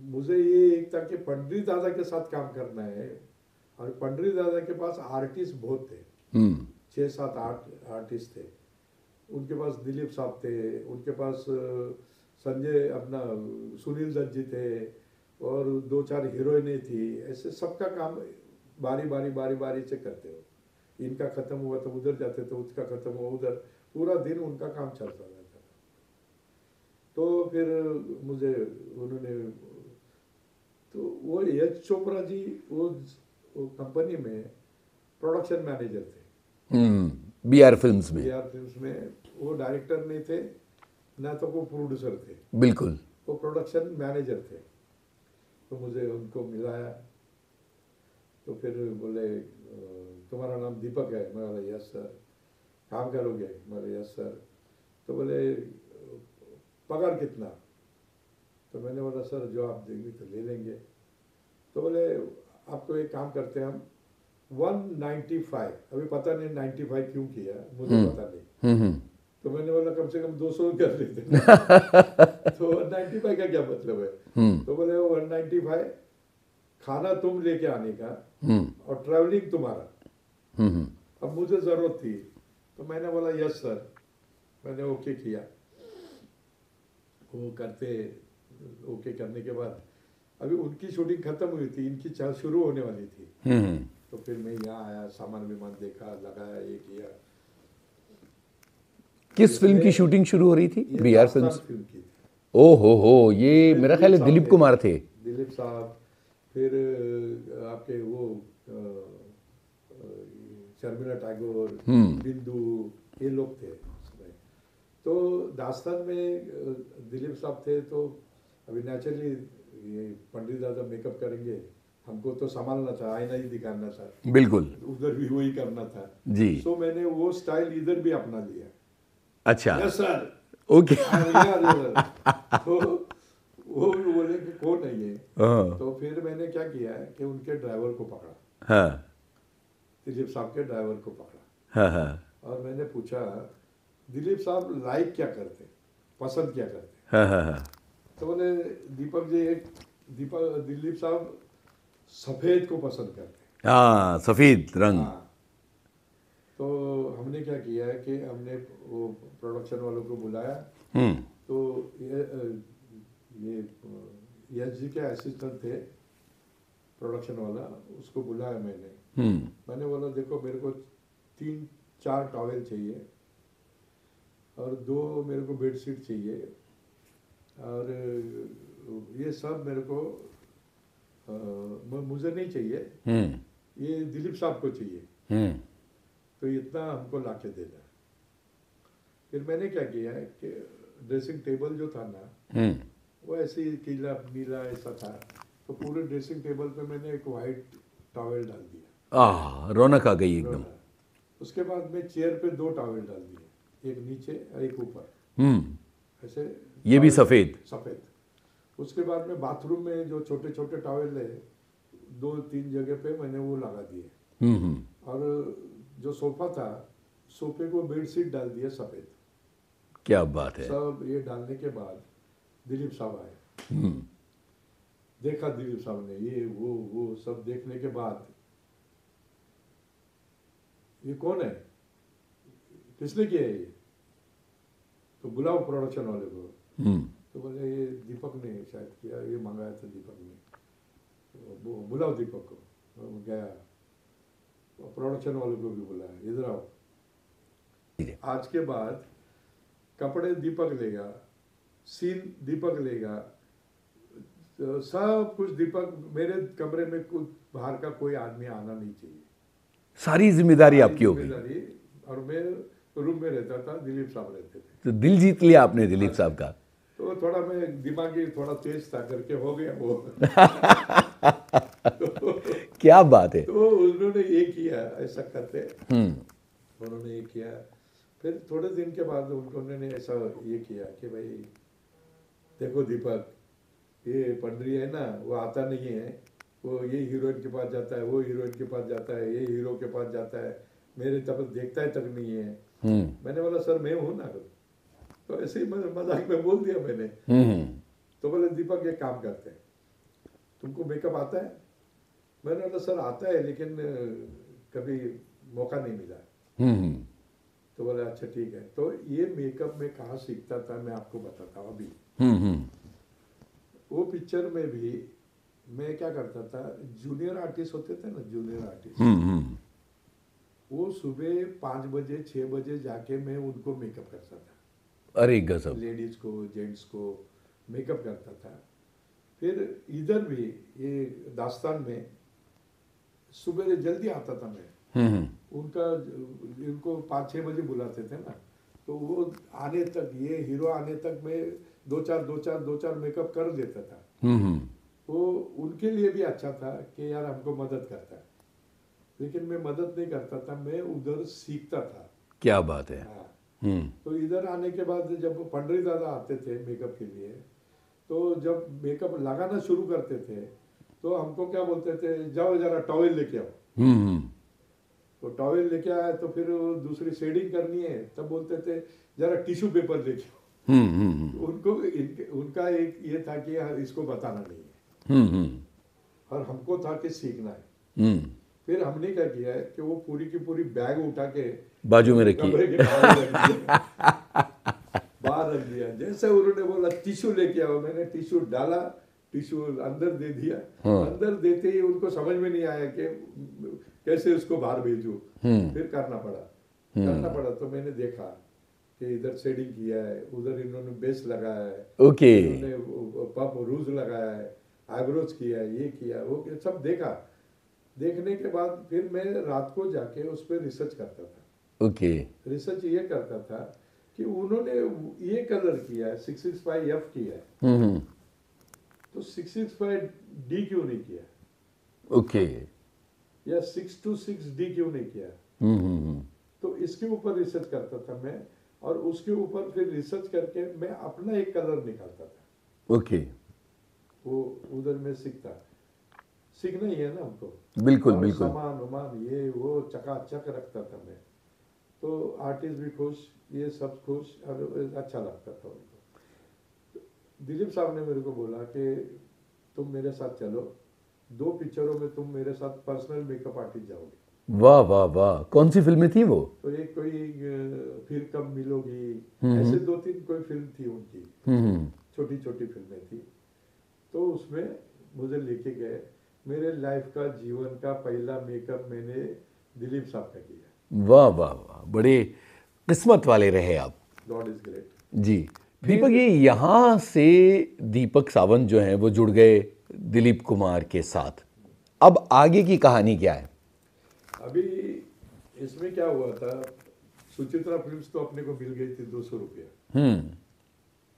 मुझे ये एक था कि पंडित दादा के साथ काम करना है, और पंडित दादा के पास आर्टिस्ट बहुत थे, 6-7-8 आर्टिस्ट थे। उनके पास दिलीप साहब थे, उनके पास संजय अपना सुनील दत्त जी थे और 2-4 हीरोइनें थी, ऐसे सबका काम बारी बारी बारी बारी से करते हो। इनका खत्म हुआ तो उधर जाते थे, उसका खत्म हुआ उधर, पूरा दिन उनका काम चलता रहता था। तो फिर मुझे उन्होंने, तो वो यश चोपड़ा जी वो कंपनी में प्रोडक्शन मैनेजर थे। बीआर फिल्म्स में। बीआर फिल्म्स में वो डायरेक्टर नहीं थे ना, तो वो प्रोड्यूसर थे, बिल्कुल। वो प्रोडक्शन मैनेजर थे। तो मुझे उनको मिलाया, तो फिर बोले तुम्हारा नाम दीपक है? मैं बोला यस सर। काम करोगे? मैं बोला यस सर। तो बोले पगार कितना? तो मैंने बोला सर जो आप देंगे तो ले लेंगे। तो बोले आपको एक काम करते हैं हम 195, अभी पता नहीं 95 क्यों किया, मुझे पता नहीं। तो मैंने बोला कम से कम 200 कर लेते तो 195 का क्या मतलब है? तो बोले 195 खाना तुम लेके आने का और ट्रैवलिंग तुम्हारा। अब मुझे जरूरत थी तो मैंने बोला यस सर। मैंने ओके किया। वो करते, ओके करने के बाद अभी उनकी शूटिंग खत्म हुई थी, इनकी शुरू होने वाली थी। तो फिर मैं यहाँ आया, सामान विमान देखा, लगाया, ये किया। किस फिल्म की शूटिंग शुरू हो रही थी? बीआर फिल्म्स फिल्म की थी। ओ हो, ये मेरा ख्याल है दिलीप कुमार थे। दिलीप साहब, फिर आपके वो शर्मिला टैगोर, बिंदु, ये लोग थे उसमें। तो दास्तान में दिलीप साहब थे। तो अभी नेचुरली ये पंडित दादा मेकअप करेंगे, हमको तो संभालना था, आईना ही दिखाना था, बिल्कुल, उधर भी वही करना था जी। सो मैंने वो स्टाइल इधर भी अपना लिया। अच्छा, यस सर, ओके। तो वो भी बोले कि कौन है ये? तो फिर मैंने क्या किया कि उनके ड्राइवर को पकड़ा, हाँ दिलीप साहब के ड्राइवर को पकड़ा, हाँ हाँ और मैंने पूछा दिलीप साहब लाइक क्या करते, पसंद क्या करते? हाँ हाँ हाँ। तो बोले दीपक जी, एक दिलीप साहब सफेद को पसंद करते। हाँ, सफेद रंग। हाँ। तो हमने क्या किया है कि हमने वो प्रोडक्शन वालों को बुलाया। तो ये यश जी के असिस्टेंट थे प्रोडक्शन वाला, उसको बुलाया मैंने। मैंने बोला देखो मेरे को 3-4 टॉवेल चाहिए और 2 मेरे को बेडशीट चाहिए, और ये सब मेरे को मुझे नहीं चाहिए, ये दिलीप साहब को चाहिए। तो इतना हमको ला के देना। फिर मैंने क्या किया है कि ड्रेसिंग टेबल जो था ना, वो ऐसे ही पीला नीला ऐसा था, तो पूरे ड्रेसिंग टेबल पे मैंने एक वाइट टॉवेल डाल दिया। रौनक आ गई एकदम। उसके बाद में चेयर पे 2 टॉवेल डाल दिए, एक नीचे और एक ऊपर, ऐसे। ये भी सफेद सफेद। उसके बाद में बाथरूम में जो छोटे छोटे टॉवेल है 2-3 जगह पे मैंने वो लगा दिए। और जो सोफा था, सोफे को बेडशीट डाल दिया सफेद। क्या बात है। सब ये डालने के बाद दिलीप साहब आए। देखा दिलीप साहब ने ये वो सब देखने के बाद, ये कौन है, किसने किया है ये? तो बुलाओ प्रोडक्शन वाले को। तो बोले ये दीपक ने शायद किया, ये मंगाया था दीपक ने, तो बुलाओ दीपक को। तो गया, प्रोडक्शन वालों को भी बुलाया, इधर आओ। आज के बाद कपड़े दीपक लेगा, सीन दीपक लेगा, तो सब कुछ दीपक। मेरे कमरे में कुछ बाहर का कोई आदमी आना नहीं चाहिए, सारी जिम्मेदारी आपकी हो गई। और मैं रूम में रहता था, दिलीप साहब रहते थे। तो दिल जीत लिया आपने दिलीप साहब का। तो थोड़ा मैं दिमागी थोड़ा तेज था करके हो गया वो। क्या बात है। तो उन्होंने ये किया, ऐसा करते उन्होंने ये किया। फिर थोड़े दिन के बाद उन्होंने ऐसा ये किया कि भाई देखो दीपक, ये पंडरी है ना, वो आता नहीं है, वो ये हीरोइन के पास जाता है, वो हीरोइन के पास जाता है, ये हीरो के पास जाता है, मेरे तब देखता है तक नहीं है। मैंने बोला सर मैं हूँ ना, तो ऐसे ही मजाक में बोल दिया मैंने। तो बोले दीपक एक काम करते हैं, तुमको मेकअप आता है? मैंने बोला सर आता है, लेकिन कभी मौका नहीं मिला। तो बोले अच्छा ठीक है। तो ये मेकअप में कहाँ सीखता था मैं आपको बताता हूँ अभी। वो पिक्चर में भी मैं क्या करता था, जूनियर आर्टिस्ट होते थे ना, जूनियर आर्टिस्ट, वो सुबह 5 बजे 6 बजे जाके मैं उनको मेकअप करता था। अरे गजब। लेडीज को जेंट्स को मेकअप करता था। फिर इधर भी ये दास्तान में सुबह जल्दी आता था मैं, उनका इनको 5-6 बजे बुलाते थे ना, तो वो आने तक, ये हीरो आने तक मैं दो चार मेकअप कर देता था। वो उनके लिए भी अच्छा था कि यार हमको मदद करता है, लेकिन मैं मदद नहीं करता था, मैं उधर सीखता था। क्या बात है। हाँ। तो इधर आने के बाद जब पंडरी दादा आते थे मेकअप के लिए, तो जब मेकअप लगाना शुरू करते थे तो हमको क्या बोलते थे, जाओ जरा टॉवेल लेके आओ। तो टॉवेल लेके आया तो फिर दूसरी शेडिंग करनी है, तब बोलते थे जरा टिश्यू पेपर लेके आओ। उनको उनका एक ये था कि इसको बताना नहीं है, और हमको था कि सीखना है। फिर हमने क्या किया है कि वो पूरी की पूरी बैग उठा के बाजू में रखी, कमरे के बाहर रख दिया, बाहर रख दिया। जैसे उन्होंने बोला टिश्यू लेके आओ, मैंने टिश्यू डाला, टिश्यू अंदर दे दिया। अंदर देते ही उनको समझ में नहीं आया कि कैसे उसको बाहर भेजूं। फिर करना पड़ा तो मैंने देखा कि इधर शेडिंग किया है, उधर इन्होंने बेस लगाया है, ओके, इन्होंने पप रूज लगाया है, आईब्रोज किया है, ये किया वो किया, सब देखा। देखने के बाद फिर मैं रात को जाके उस पर रिसर्च करता था। ओके, रिसर्च ये करता था कि उन्होंने ये कलर किया है, 665F किया है, तो 665D क्यों नहीं किया, ओके, या 626D क्यों नहीं किया। तो इसके ऊपर रिसर्च करता था मैं, और उसके ऊपर फिर रिसर्च करके मैं अपना एक कलर निकालता था। ओके, वो उधर में सीखना ही है ना हमको। बिल्कुल और बिल्कुल। सामान उमान ये वो चकाचक रखता था मैं, तो आर्टिस्ट भी खुश, ये सब खुश, और अच्छा लगता था उनको। दिलीप साहब ने मेरे को बोला कि तुम मेरे साथ चलो, 2 पिक्चरों में तुम मेरे साथ पर्सनल मेकअप आर्टिस्ट जाओगे। वाह वाह वाह, कौन सी फिल्में थी वो? तो एक कोई फिर कब मिलोगी, ऐसे 2-3 कोई फिल्म थी उनकी, छोटी छोटी फिल्में थी। तो उसमें मुझे लेके गए, मेरे लाइफ का जीवन का पहला मेकअप मैंने दिलीप साहब का किया। वाह वाह वाह, बड़े किस्मत वाले रहे आप। God is great. जी दीपक, ये यहाँ से दीपक सावंत जो हैं वो जुड़ गए दिलीप कुमार के साथ। अब आगे की कहानी क्या है? अभी इसमें क्या हुआ था, सुचित्रा फिल्म्स तो अपने को मिल गई थी 200 रुपया,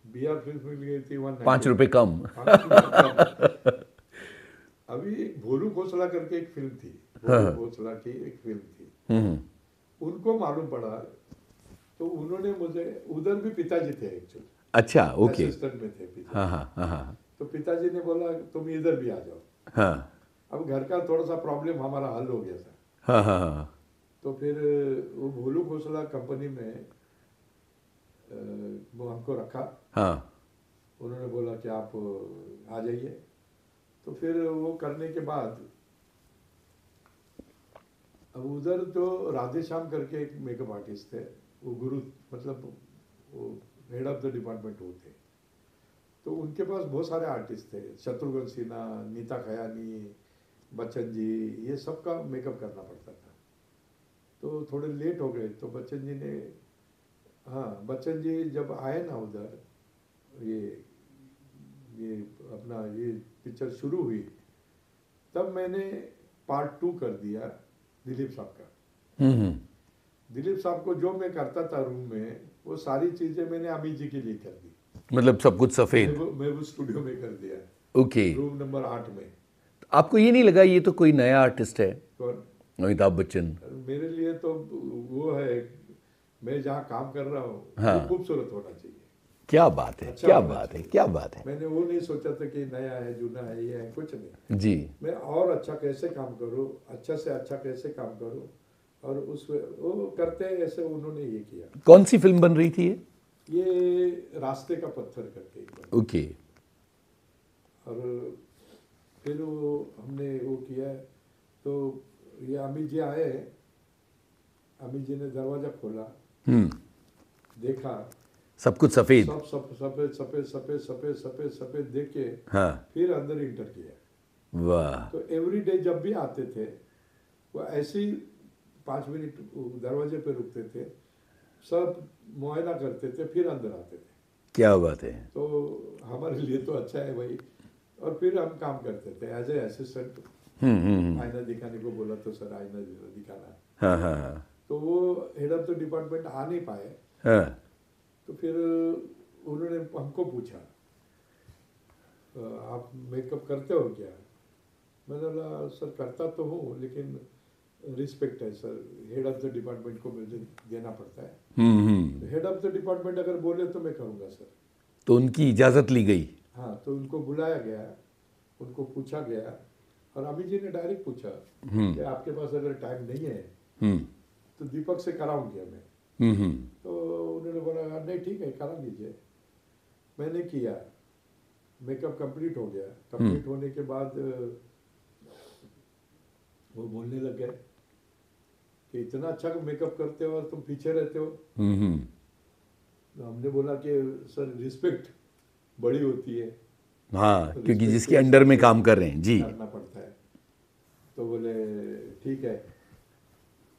BR फिल्म्स मिल गई थी 190, 5 रुपए कम। 5 रुपया कम। अभी एक भोलू घोसला करके एक फिल्म थी, भोलू घोसला की एक फिल्म थी, उनको मालूम पड़ा, तो उन्होंने मुझे, उधर भी पिताजी थे एक्चुअली, अच्छा, ओके, असिस्टेंट में थे पिताजी। हाँ हाँ हाँ हाँ तो पिताजी ने बोला तुम इधर भी आ जाओ। हाँ अब घर का थोड़ा सा प्रॉब्लम हमारा हल हो गया था। हाँ हाँ हाँ, तो फिर वो भोलू घोसला कंपनी में वो हमको रखा। हाँ, उन्होंने बोला कि आप आ जाइए। तो फिर वो करने के बाद अब उधर तो राधेश्याम करके एक मेकअप आर्टिस्ट थे, वो गुरु, मतलब वो हेड ऑफ द डिपार्टमेंट वो थे। तो उनके पास बहुत सारे आर्टिस्ट थे, शत्रुघ्न सिन्हा, नीता खयानी, बच्चन जी, ये सबका मेकअप करना पड़ता था। तो थोड़े लेट हो गए, तो बच्चन जी ने, हाँ बच्चन जी जब आए ना उधर, ये अपना ये पिक्चर शुरू हुई, तब मैंने पार्ट 2 कर दिया दिलीप साहब का। दिलीप साहब को जो मैं करता था रूम में, वो सारी चीजें मैंने अमित जी के लिए कर दी। मतलब सब कुछ सफेद। मैं वो स्टूडियो में कर दिया, ओके, रूम नंबर 8 में। आपको ये नहीं लगा ये तो कोई नया आर्टिस्ट है, कौन? अमिताभ बच्चन? मेरे लिए तो वो है, मैं जहाँ काम कर रहा हूँ हाँ। वो खूबसूरत होना चाहिए। क्या बात है, अच्छा क्या होना बात है, चाहिए। क्या बात है। मैंने वो नहीं सोचा था कि नया है, जूना है, ये है, कुछ नहीं। जी, मैं और अच्छा कैसे काम करूँ, अच्छा से अच्छा कैसे काम करूँ, और उस वो करते हैं ऐसे, उन्होंने ये किया। कौन सी फिल्म बन रही थी ये रास्ते का पत्थर करके एक बार। ओके, और फिर वो हमने वो किया, तो ये अमित जी आए, अमित जी ने दरवाजा खोला, देखा, सब कुछ सफेद। सब सब सफेद सफेद सफेद सफेद सफेद सफेद देख के हाँ। फिर अंदर इंटर किया। वाह। तो एवरी डे जब भी आते थे वो ऐसे ही 5 मिनट दरवाजे पे रुकते थे, सब मुआयना करते थे, फिर अंदर आते थे। क्या बात है। तो हमारे लिए तो अच्छा है भाई। और फिर हम काम करते थे एज ए असिस्टेंट। आईना दिखाने को बोला तो सर आईना दिखाना। हाँ हाँ हाँ। तो वो हेड ऑफ द डिपार्टमेंट आ नहीं पाए। हाँ। तो फिर उन्होंने हमको पूछा आप मेकअप करते हो क्या? मैंने बोला सर करता तो हूँ लेकिन रिस्पेक्ट है sir, head of the department को मुझे देना पड़ता है। हेड ऑफ द डिपार्टमेंट अगर बोले तो मैं करूँगा सर। तो उनकी इजाज़त ली गई। हाँ, तो उनको बुलाया गया, उनको पूछा गया और अभी जी ने डायरेक्ट पूछा कि आपके पास अगर टाइम नहीं है तो दीपक से कराऊं क्या मैं? तो उन्होंने बोला नहीं ठीक है करा लीजिए। मैंने किया, मेकअप कंप्लीट हो गया। कंप्लीट होने के बाद वो बोलने लग गए कि इतना अच्छा मेकअप करते हो और तुम पीछे रहते हो। तो हमने बोला कि सर रिस्पेक्ट बड़ी होती है। हाँ, तो क्योंकि respect जिसके के अंडर हिसाब में से काम कर रहे हैं जी। करना पड़ता है। तो बोले ठीक है।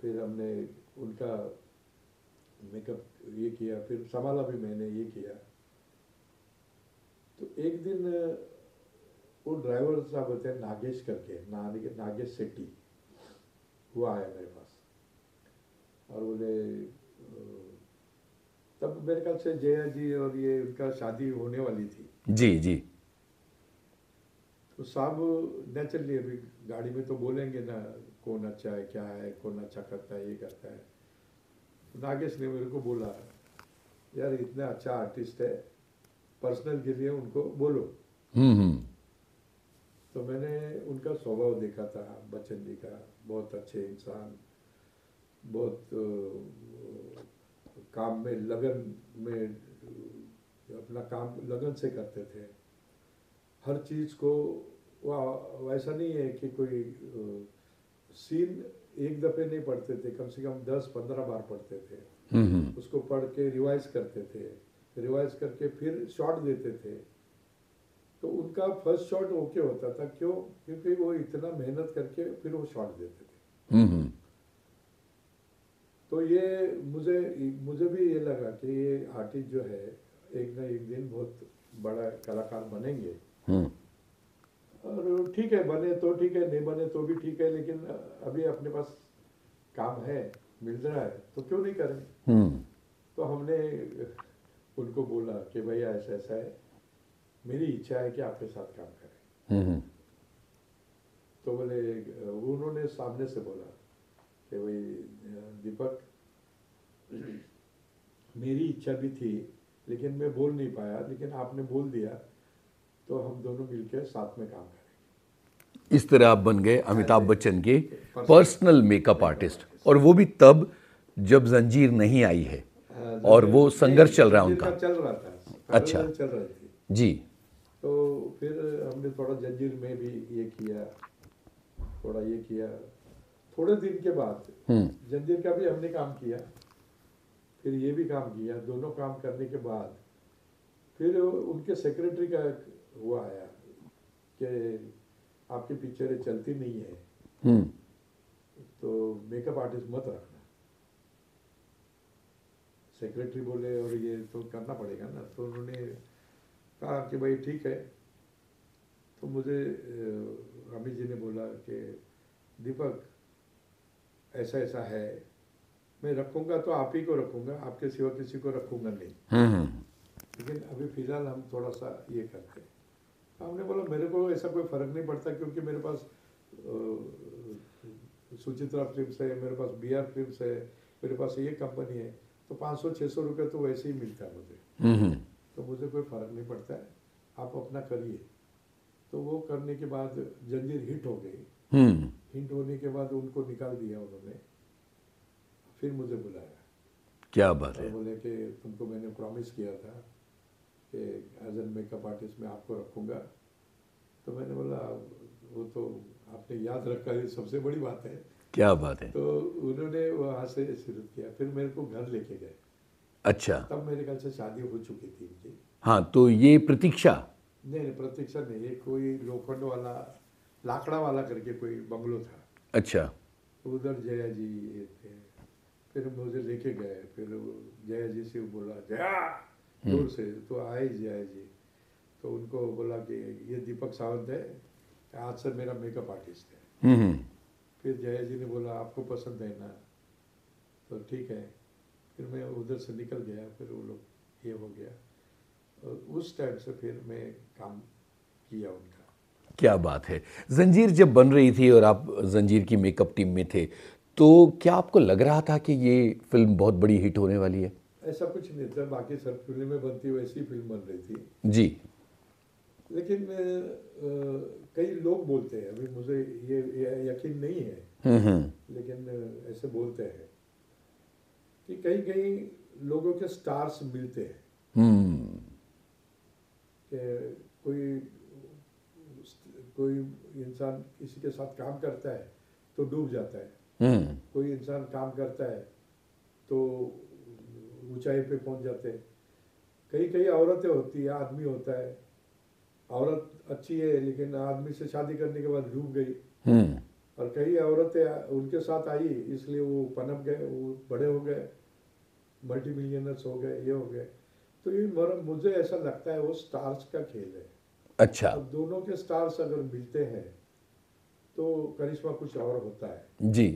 फिर हमने उनका मेकअप ये किया, फिर संभाला भी मैंने ये किया। तो एक दिन वो ड्राइवर साहब होते हैं नागेश करके, नागेश शेट्टी, वो आया मेरे पास और बोले तब मेरे ख्याल से जया जी और ये उनका शादी होने वाली थी। जी जी। तो साहब नेचुरली अभी गाड़ी में तो बोलेंगे ना कौन अच्छा है क्या है, कौन अच्छा करता है ये करता है। नागेश ने मेरे को बोला यार इतना अच्छा आर्टिस्ट है, पर्सनल के लिए उनको बोलो। तो मैंने उनका स्वभाव देखा था, बच्चन जी का, बहुत अच्छे इंसान, बहुत काम में लगन में, अपना काम लगन से करते थे। हर चीज़ को वैसा नहीं है कि कोई सीन एक दफ़े नहीं पढ़ते थे, कम से कम 10-15 बार पढ़ते थे। उसको पढ़ के रिवाइज करते थे, रिवाइज करके फिर शॉट देते थे। तो उनका फर्स्ट शॉट ओके होता था, क्यों? क्योंकि वो इतना मेहनत करके फिर वो शॉट देते थे। तो ये मुझे भी ये लगा कि ये आर्टिस्ट जो है एक ना एक दिन बहुत बड़ा कलाकार बनेंगे। और ठीक है, बने तो ठीक है, नहीं बने तो भी ठीक है, लेकिन अभी अपने पास काम है, मिल रहा है तो क्यों नहीं करें। तो हमने उनको बोला कि भाई ऐसा ऐसा है, मेरी इच्छा है कि आपके साथ काम करें। तो बोले, उन्होंने सामने से बोला कि भाई दीपक, मेरी इच्छा भी थी लेकिन मैं बोल नहीं पाया, लेकिन आपने बोल दिया तो हम दोनों मिलकर साथ में काम करेंगे। इस तरह आप बन गए अमिताभ बच्चन के पर्सनल मेकअप आर्टिस्ट, और वो भी तब जब जंजीर नहीं आई है और वो संघर्ष चल रहा है उनका। चल रहा था, अच्छा, चल रही थी जी। तो फिर हमने थोड़ा जंजीर में भी ये किया, थोड़ा ये किया। थोड़े दिन के बाद जंजीर का भी हमने काम किया, फिर ये भी काम किया। दोनों काम करने के बाद फिर उनके सेक्रेटरी का हुआ आया कि आपकी पिक्चरें चलती नहीं है तो मेकअप आर्टिस्ट मत रखना। सेक्रेटरी बोले और ये तो करना पड़ेगा ना। तो उन्होंने कहा कि भाई ठीक है। तो मुझे अमित जी ने बोला कि दीपक ऐसा ऐसा है, मैं रखूँगा तो आप ही को रखूँगा, आपके सिवा किसी को रखूँगा नहीं। लेकिन अभी फ़िलहाल हम थोड़ा सा ये करते हैं। हमने बोला मेरे को ऐसा कोई फ़र्क नहीं पड़ता, क्योंकि मेरे पास सुचित्रा फिल्म्स है, मेरे पास BR फिल्म्स है, मेरे पास ये कंपनी है। तो 500-600 रुपये तो वैसे ही मिलता है मुझे। तो मुझे कोई फ़र्क नहीं पड़ता है, आप अपना करिए। तो वो करने के बाद जंजीर हिट हो गई। हिट होने के बाद उनको निकाल दिया उन्होंने, फिर मुझे बुलाया। क्या बात है। बोले कि तुमको मैंने प्रॉमिस किया था कि एज एन मेकअप आर्टिस्ट मैं आपको रखूँगा। तो मैंने बोला वो तो आपने याद रखा, ये सबसे बड़ी बात है। क्या बात है। तो उन्होंने वहाँ से शुरू किया, फिर मेरे को घर लेके गए। अच्छा। तब मेरे ख्याल से शादी हो चुकी थी इनकी। हाँ, तो ये प्रतीक्षा। नहीं, प्रतीक्षा नहीं, ये कोई लोखंड वाला, लाकड़ा वाला करके कोई बंगलो था। अच्छा। उधर जया जी ये थे। फिर मुझे लेके गए, फिर जया जी से बोला, जया जोर से, तो आए जया जी। तो उनको बोला कि ये दीपक सावंत है, आज से मेरा मेकअप आर्टिस्ट है। फिर जया जी ने बोला आपको पसंद है ना, तो ठीक है। फिर मैं उधर से निकल गया, फिर वो लोग ये हो गया, और उस टाइम से फिर मैं काम किया उनका। क्या बात है। जंजीर जब बन रही थी और आप जंजीर की मेकअप टीम में थे, तो क्या आपको लग रहा था कि ये फिल्म बहुत बड़ी हिट होने वाली है? ऐसा कुछ नहीं था, बाकी सब फिल्में बनती वैसी फिल्म बन रही थी। जी। लेकिन कई लोग बोलते हैं, अभी मुझे ये यकीन नहीं है, लेकिन ऐसे बोलते हैं कि कई कई लोगों के स्टार्स मिलते हैं, कि कोई कोई इंसान किसी के साथ काम करता है तो डूब जाता है, कोई इंसान काम करता है तो ऊंचाई पे पहुंच जाते हैं। कई कई औरतें होती है, आदमी होता है, औरत अच्छी है लेकिन आदमी से शादी करने के बाद डूब गई, और कई औरतें उनके साथ आई इसलिए वो पनप गए, वो बड़े हो गए, मल्टी मिलियनर्स हो गए, ये हो गए। तो ये मुझे ऐसा लगता है वो स्टार्स का खेल है। अच्छा। अब दोनों के स्टार्स अगर मिलते हैं तो करिश्मा कुछ और होता है। जी।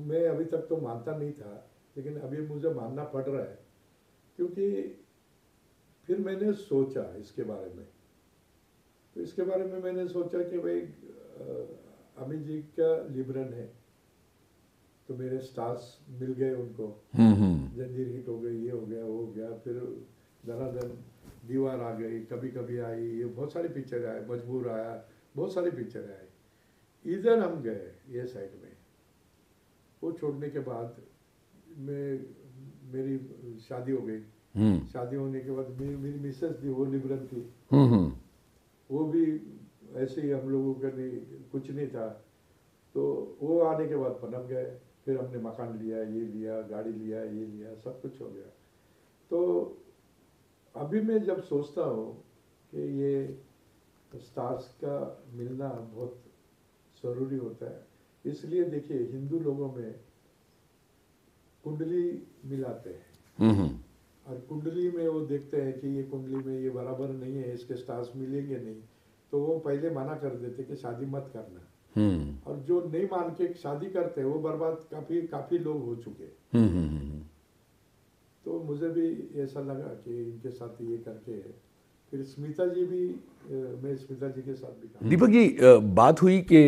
मैं अभी तक तो मानता नहीं था, लेकिन अभी मुझे मानना पड़ रहा है, क्योंकि फिर मैंने सोचा इसके बारे में। तो इसके बारे में मैंने सोचा कि भाई अमित जी का लिबरन है, तो मेरे स्टार्स मिल गए उनको, जंजीर हिट हो गई, ये हो गया, वो हो गया, फिर धनाधन दीवार आ गई, कभी कभी आई, ये बहुत सारी पिक्चर आए, मजबूर आया, बहुत सारी पिक्चर आई। इधर हम गए ये साइड में, वो छोड़ने के बाद मेरी शादी हो गई। शादी होने के बाद मेरी मिसेस थी, वो लिबरल थी, वो भी ऐसे ही, हम लोगों का नहीं कुछ नहीं था, तो वो आने के बाद पनप गए। फिर हमने मकान लिया, ये लिया, गाड़ी लिया, ये लिया, सब कुछ हो गया। तो अभी मैं जब सोचता हूँ कि ये स्टार्स का मिलना बहुत ज़रूरी होता है, इसलिए देखिए हिंदू लोगों में कुंडली मिलाते हैं, और कुंडली में वो देखते हैं कि ये कुंडली में ये बराबर नहीं है, इसके स्टार्स मिलेंगे नहीं, तो वो पहले मना कर देते कि शादी मत करना। और जो नहीं मान के शादी करते हैं वो बर्बाद काफी लोग हो चुके। तो मुझे भी ऐसा लगा कि इनके साथ ये करके, फिर स्मिता जी भी, मैं स्मिता जी के साथ भी काम। दीपक जी, बात हुई कि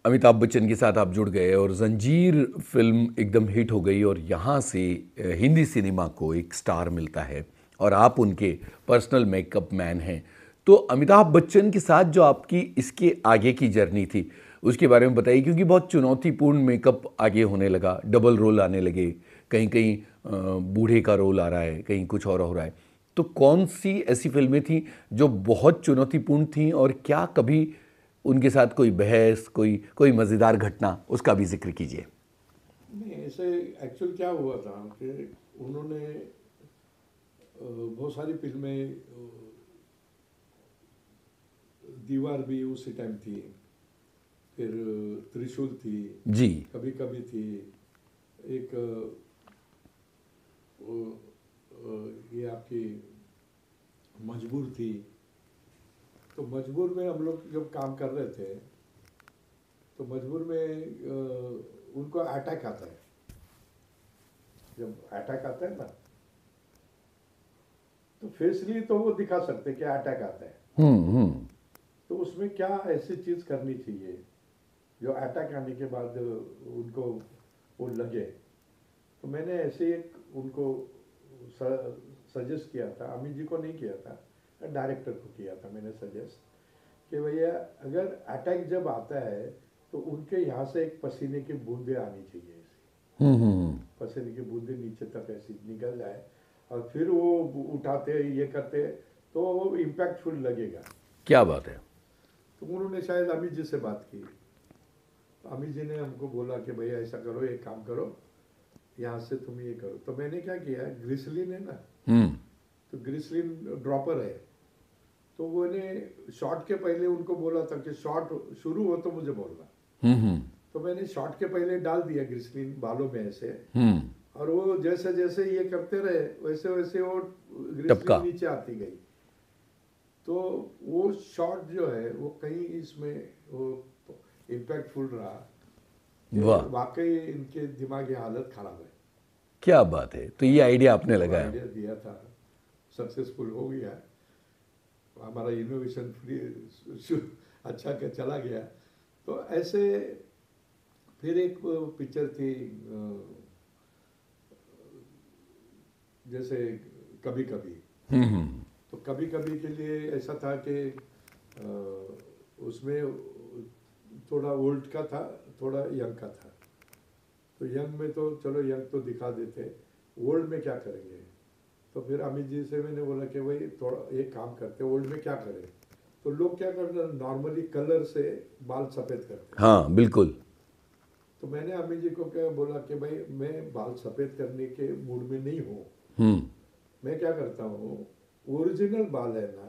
अमिताभ बच्चन के साथ आप जुड़ गए और जंजीर फिल्म एकदम हिट हो गई और यहाँ से हिंदी सिनेमा को एक स्टार मिलता है और आप उनके पर्सनल मेकअप मैन हैं। तो अमिताभ बच्चन के साथ जो आपकी इसके आगे की जर्नी थी उसके बारे में बताइए, क्योंकि बहुत चुनौतीपूर्ण मेकअप आगे होने लगा, डबल रोल आने लगे, कहीं कहीं बूढ़े का रोल आ रहा है, कहीं कुछ और हो रहा है। तो कौन सी ऐसी फिल्में थी जो बहुत चुनौतीपूर्ण थी, और क्या कभी उनके साथ कोई बहस, कोई मज़ेदार घटना, उसका भी जिक्र कीजिए। नहीं, ऐसे एक्चुअल क्या हुआ था कि उन्होंने बहुत सारी फिल्में, दीवार भी उसी टाइम थी, फिर त्रिशूल थी जी। कभी कभी थी, एक ये आपकी मजबूर थी। तो मजबूर में हम लोग जब काम कर रहे थे, तो मजबूर में उनको अटैक आता है। जब अटैक आता है ना, तो फेसली तो वो दिखा सकते कि अटैक आता है, तो उसमें क्या ऐसी चीज करनी चाहिए जो अटैक आने के बाद उनको वो लगे। तो मैंने ऐसे एक उनको सजेस्ट किया था, अमित जी को नहीं किया था, डायरेक्टर को किया था मैंने सजेस्ट कि भैया अगर अटैक जब आता है तो उनके यहाँ से एक पसीने की बूंदे आनी चाहिए ऐसी, पसीने की बूंदे नीचे तक ऐसी निकल जाए, और फिर वो उठाते ये करते तो वो इम्पैक्टफुल लगेगा। क्या बात है। तो उन्होंने शायद अमित जी से बात की, तो अमित जी ने हमको बोला कि भैया ऐसा करो, एक काम करो, यहाँ से तुम ये करो। तो मैंने क्या किया, ग्लिसरीन है ना, हम्म। तो ग्लिसरीन ड्रॉपर है, तो मैंने शॉट के पहले उनको बोला था कि शॉट शुरू हो तो मुझे बोलना। हम्म। तो मैंने शॉट के पहले डाल दिया ग्लिसरीन बालों में ऐसे, हम्म। और वो जैसे जैसे ये करते रहे वैसे वैसे वो टपका। ग्लिसरीन नीचे आती गई। तो वो शॉट जो है वो कहीं इसमें वो इम्पैक्टफुल रहा कि वाह, वाकई इनके दिमागी हालत खराब है। क्या बात है। तो ये आइडिया आपने लगाया। आइडिया दिया था, सक्सेसफुल हो गया, हमारा इनोवेशन फ्री अच्छा का चला गया। तो ऐसे फिर एक पिक्चर थी जैसे कभी कभी, हम्म। तो कभी कभी के लिए ऐसा था कि उसमें थोड़ा ओल्ड का था, थोड़ा यंग का था। तो यंग में तो चलो यंग तो दिखा देते, ओल्ड में क्या करेंगे। तो फिर अमित जी से मैंने बोला कि भाई थोड़ा एक काम करते, ओल्ड में क्या करें। तो लोग क्या करते, नॉर्मली कलर से बाल सफ़ेद करते। हाँ बिल्कुल। तो मैंने अमित जी को क्या बोला कि भाई मैं बाल सफ़ेद करने के मूड में नहीं हूँ। हम्म। मैं क्या करता हूँ, ओरिजिनल बाल है ना,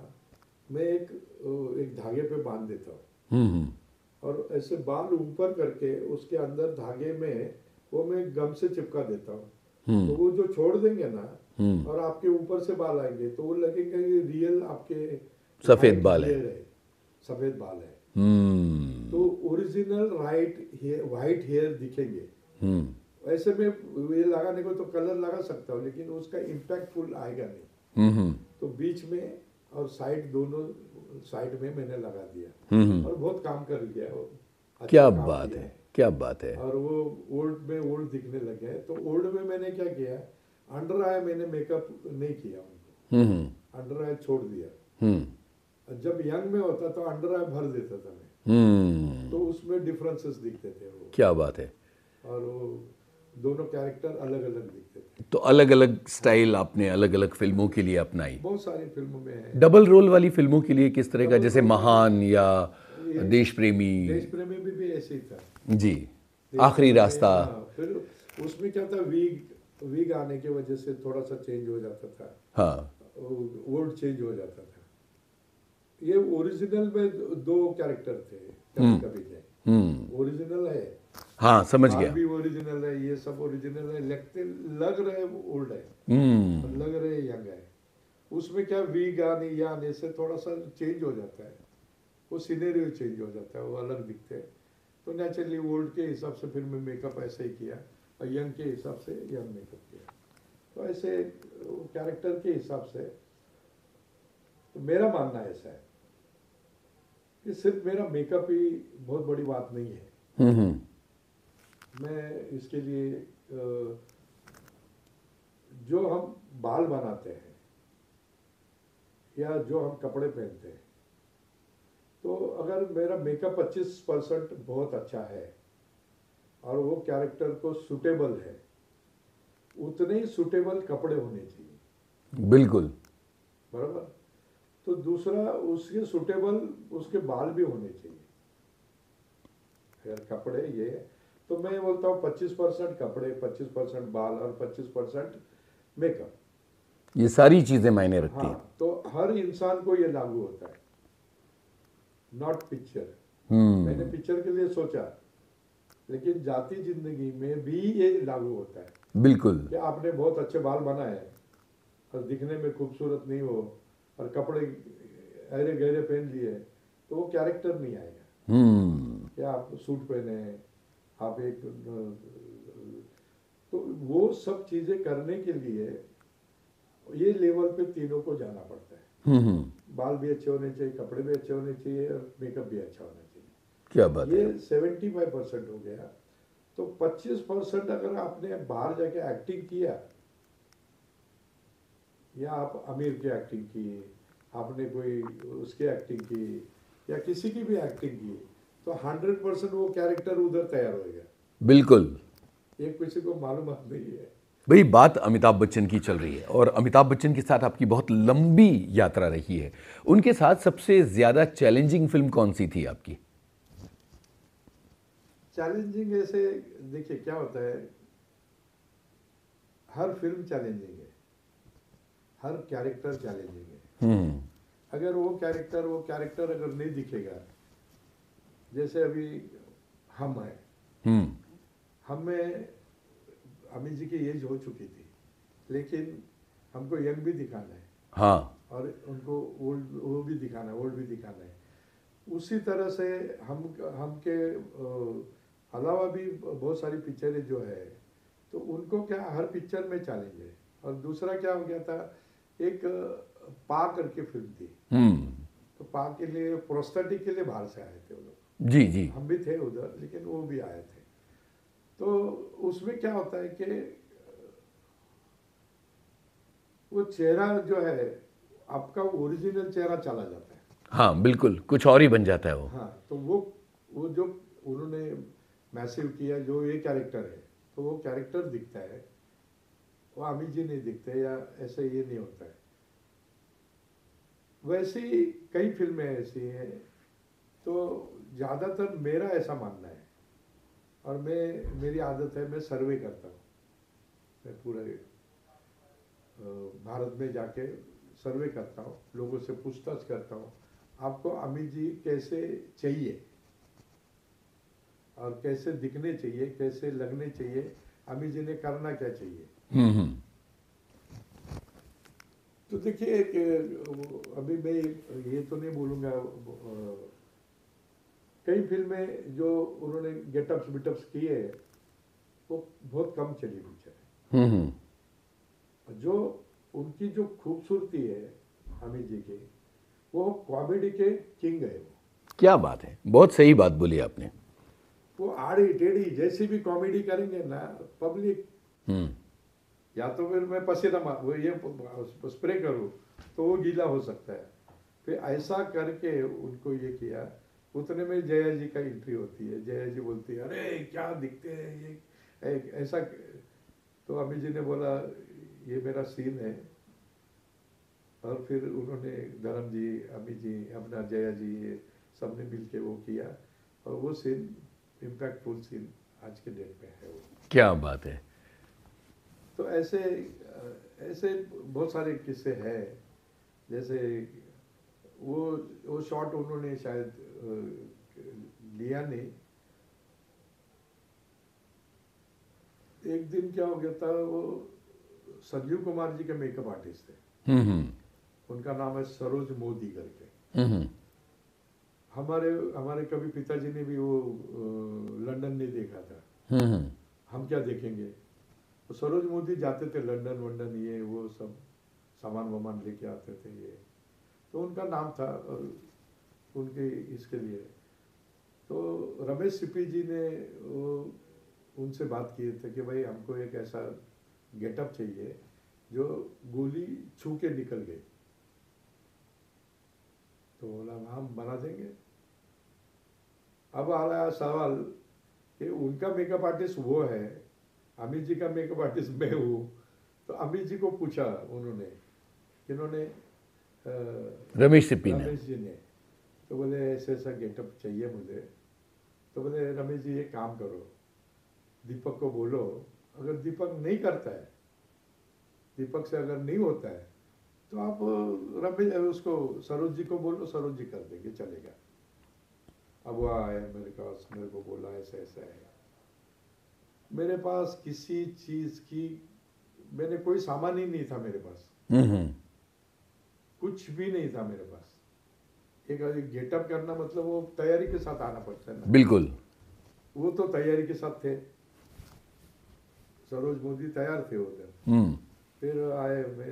मैं एक धागे पे बांध देता हूँ, हम्म। और ऐसे बाल ऊपर करके उसके अंदर धागे में वो मैं गम से चिपका देता हूँ। तो वो जो छोड़ देंगे ना, और आपके ऊपर से बाल आएंगे तो वो लगेगा ये रियल आपके सफेद white बाल है। hair है, सफेद बाल है। हम्म। तो ओरिजिनल वाइट हेयर दिखेंगे। हम्म। ऐसे में ये लगाने को तो कलर लगा सकता हूँ, लेकिन उसका इम्पैक्टफुल आएगा नहीं। तो बीच में और साइड, दोनों साइड में मैंने लगा दिया, और बहुत काम कर गया वो, अच्छा क्या काम बात किया। है, क्या बात है। और वो ओल्ड में ओल्ड दिखने लगे हैं। तो ओल्ड में मैंने क्या किया, अंडर आई मैंने मेकअप नहीं किया उनको, अंडर आई छोड़ दिया। जब यंग में होता तो अंडर आई भर देता था मैं, तो उसमें डिफरेंसेस दिखते थे वो। क्या बात है। और वो दोनों कैरेक्टर अलग अलग दिखते थे। तो अलग अलग स्टाइल आपने अलग अलग फिल्मों के लिए अपनाई। बहुत सारी फिल्मों में है। डबल रोल वाली फिल्मों के लिए किस तरह का, डबल जैसे रोल महान या ये देश प्रेमी। देश प्रेमी भी ऐसे ही था। जी। देश आखिरी प्रेमी में, रास्ता। हाँ, फिर उसमें क्या था, वीग आने की वजह से थोड़ा सा चेंज हो जाता था, हाँ। वर्ड चेंज हो जाता था। ये ओरिजिनल में दो कैरेक्टर थे कभी कभी के, ओरिजिनल है। हाँ समझ बाल गया। भी ओरिजिनल है, ये सब ओरिजिनल है, लग रहे ओल्ड है, और लग रहे यंग है। उसमें क्या वीग आने या आने से थोड़ा सा चेंज हो जाता है, वो सिनेरियो चेंज हो जाता है, वो अलग दिखते हैं। तो नेचुरली ओल्ड के हिसाब से फिर मैं मेकअप ऐसे ही किया, और यंग के हिसाब से यंग मेकअप किया। तो ऐसे कैरेक्टर के हिसाब से, तो मेरा मानना ऐसा है कि सिर्फ मेरा मेकअप ही बहुत बड़ी बात नहीं है। मैं इसके लिए जो हम बाल बनाते हैं या जो हम कपड़े पहनते हैं, तो अगर मेरा मेकअप 25% बहुत अच्छा है और वो कैरेक्टर को सूटेबल है, उतने ही सूटेबल कपड़े होने चाहिए। बिल्कुल। बराबर। तो दूसरा, उसके सूटेबल उसके बाल भी होने चाहिए। अगर कपड़े ये, तो मैं बोलता हूँ 25% कपड़े, 25% बाल और 25% मेकअप। ये सारी चीजें मायने रखती हैं। हाँ, तो हर इंसान को ये लागू होता है, नॉट पिक्चर। मैंने पिक्चर के लिए सोचा, लेकिन जाती जिंदगी में भी ये लागू होता है। बिल्कुल। कि आपने बहुत अच्छे बाल बनाए और दिखने में खूबसूरत नहीं हो, और कपड़े गहरे गहरे पहन लिए, तो वो कैरेक्टर नहीं आएगा। क्या आप सूट पहने, आप एक, तो वो सब चीजें करने के लिए ये लेवल पे तीनों को जाना पड़ता है। बाल भी अच्छे होने चाहिए, कपड़े भी अच्छे होने चाहिए, और मेकअप भी अच्छा होना चाहिए। क्या बात ये है। 75% हो गया। तो 25% अगर आपने बाहर जाके एक्टिंग किया, या आप आमिर की एक्टिंग की, आपने कोई उसकी एक्टिंग की, या किसी की भी एक्टिंग की, तो 100% वो कैरेक्टर उधर तैयार होएगा। बिल्कुल। एक किसी को मालूम नहीं है। भाई बात अमिताभ बच्चन की चल रही है, और अमिताभ बच्चन के साथ आपकी बहुत लंबी यात्रा रही है। उनके साथ सबसे ज्यादा चैलेंजिंग फिल्म कौन सी थी आपकी? चैलेंजिंग ऐसे, देखिए क्या होता है, हर फिल्म चैलेंजिंग है, हर कैरेक्टर चैलेंजिंग है। अगर वो कैरेक्टर अगर नहीं दिखेगा, जैसे अभी हम है, हम में अमित जी की एज हो चुकी थी, लेकिन हमको यंग भी दिखाना है, हाँ, और उनको ओल्ड वो भी दिखाना है, ओल्ड भी दिखाना है। उसी तरह से हम के अलावा भी बहुत सारी पिक्चरें जो है, तो उनको क्या हर पिक्चर में चैलेंज है। और दूसरा क्या हो गया था, एक पा करके फिल्म थी, तो पा के लिए प्रोस्थेटिक के लिए बाहर से आए थे वो लोग। जी जी। हम भी थे उधर, लेकिन वो भी आए थे। तो उसमें क्या होता है कि वो चेहरा जो है आपका ओरिजिनल चेहरा चला जाता है। हाँ बिल्कुल, कुछ और ही बन जाता है वो। हाँ, तो वो जो उन्होंने मैसिव किया, जो ये कैरेक्टर है, तो वो कैरेक्टर दिखता है, वो अमित जी नहीं दिखते, या ऐसे ये नहीं होता है। वैसे ही कई फिल्में ऐसी हैं, तो ज़्यादातर मेरा ऐसा मानना है, और मेरी आदत है, मैं सर्वे करता हूँ। मैं पूरे भारत में जाके सर्वे करता हूँ, लोगों से पूछताछ करता हूँ, आपको अमित जी कैसे चाहिए और कैसे दिखने चाहिए, कैसे लगने चाहिए, अमित जी ने करना क्या चाहिए। तो देखिए, अभी मैं ये तो नहीं बोलूँगा, कई फिल्में जो उन्होंने गेटअप्स बिटअप्स किए, वो बहुत कम चली पिक्चर। जो उनकी जो खूबसूरती है अमित जी की, वो कॉमेडी के किंग है। वो क्या बात है, बहुत सही बात बोली आपने। वो आड़ी टेढ़ी जैसी भी कॉमेडी करेंगे ना, पब्लिक या तो फिर मैं पसीना वो ये स्प्रे करूँ तो वो गीला हो सकता है, फिर ऐसा करके उनको ये किया। उतने में जया जी का एंट्री होती है, जया जी बोलती है, अरे क्या दिखते हैं ये, ऐसा। तो अमित जी ने बोला, ये मेरा सीन है। और फिर उन्होंने धर्म जी, अमित जी, अपना जया जी, ये सबने मिल के वो किया, और वो सीन इम्पैक्टफुल सीन आज के डेट में है वो। क्या बात है। तो ऐसे ऐसे बहुत सारे किस्से हैं। जैसे वो शॉट उन्होंने शायद लिया नहीं। एक दिन क्या हो गया था, वो संजीव कुमार जी के मेकअप आर्टिस्ट थे, उनका नाम है सरोज मोदी करके। हमारे हमारे कभी पिताजी ने भी वो लंदन नहीं देखा था, हम क्या देखेंगे। तो सरोज मोदी जाते थे लंदन वंदन, ये वो सब सामान वामान लेके आते थे ये, तो उनका नाम था और उनके इसके लिए। तो रमेश सिप्पी जी ने वो उनसे बात किए थे कि भाई हमको एक ऐसा गेटअप चाहिए जो गोली छू के निकल गई। तो बोला हम बना देंगे। अब आ रहा है सवाल कि उनका मेकअप आर्टिस्ट वो है, अमित जी का मेकअप आर्टिस्ट मैं हूँ। तो अमित जी को पूछा उन्होंने, किन्होंने, रमेश सिप्पी ने। रमेश जी ने। तो बोले ऐसे ऐसा गेटअप चाहिए मुझे। तो बोले रमेश जी एक काम करो, दीपक को बोलो, अगर दीपक नहीं करता है, दीपक से अगर नहीं होता है, तो आप रमेश उसको सरोज जी को बोलो, सरोज जी कर देंगे, चलेगा। अब वो आया मेरे पास, मेरे को बोला ऐसा ऐसा है। मेरे पास किसी चीज की, मैंने कोई सामान ही नहीं था मेरे पास, कुछ भी नहीं था मेरे पास। एक गेटअप करना मतलब वो तैयारी के साथ आना पड़ता है ना। बिल्कुल। वो तो तैयारी के साथ थे, सरोज मोदी तैयार थे उधर। फिर आए, मैं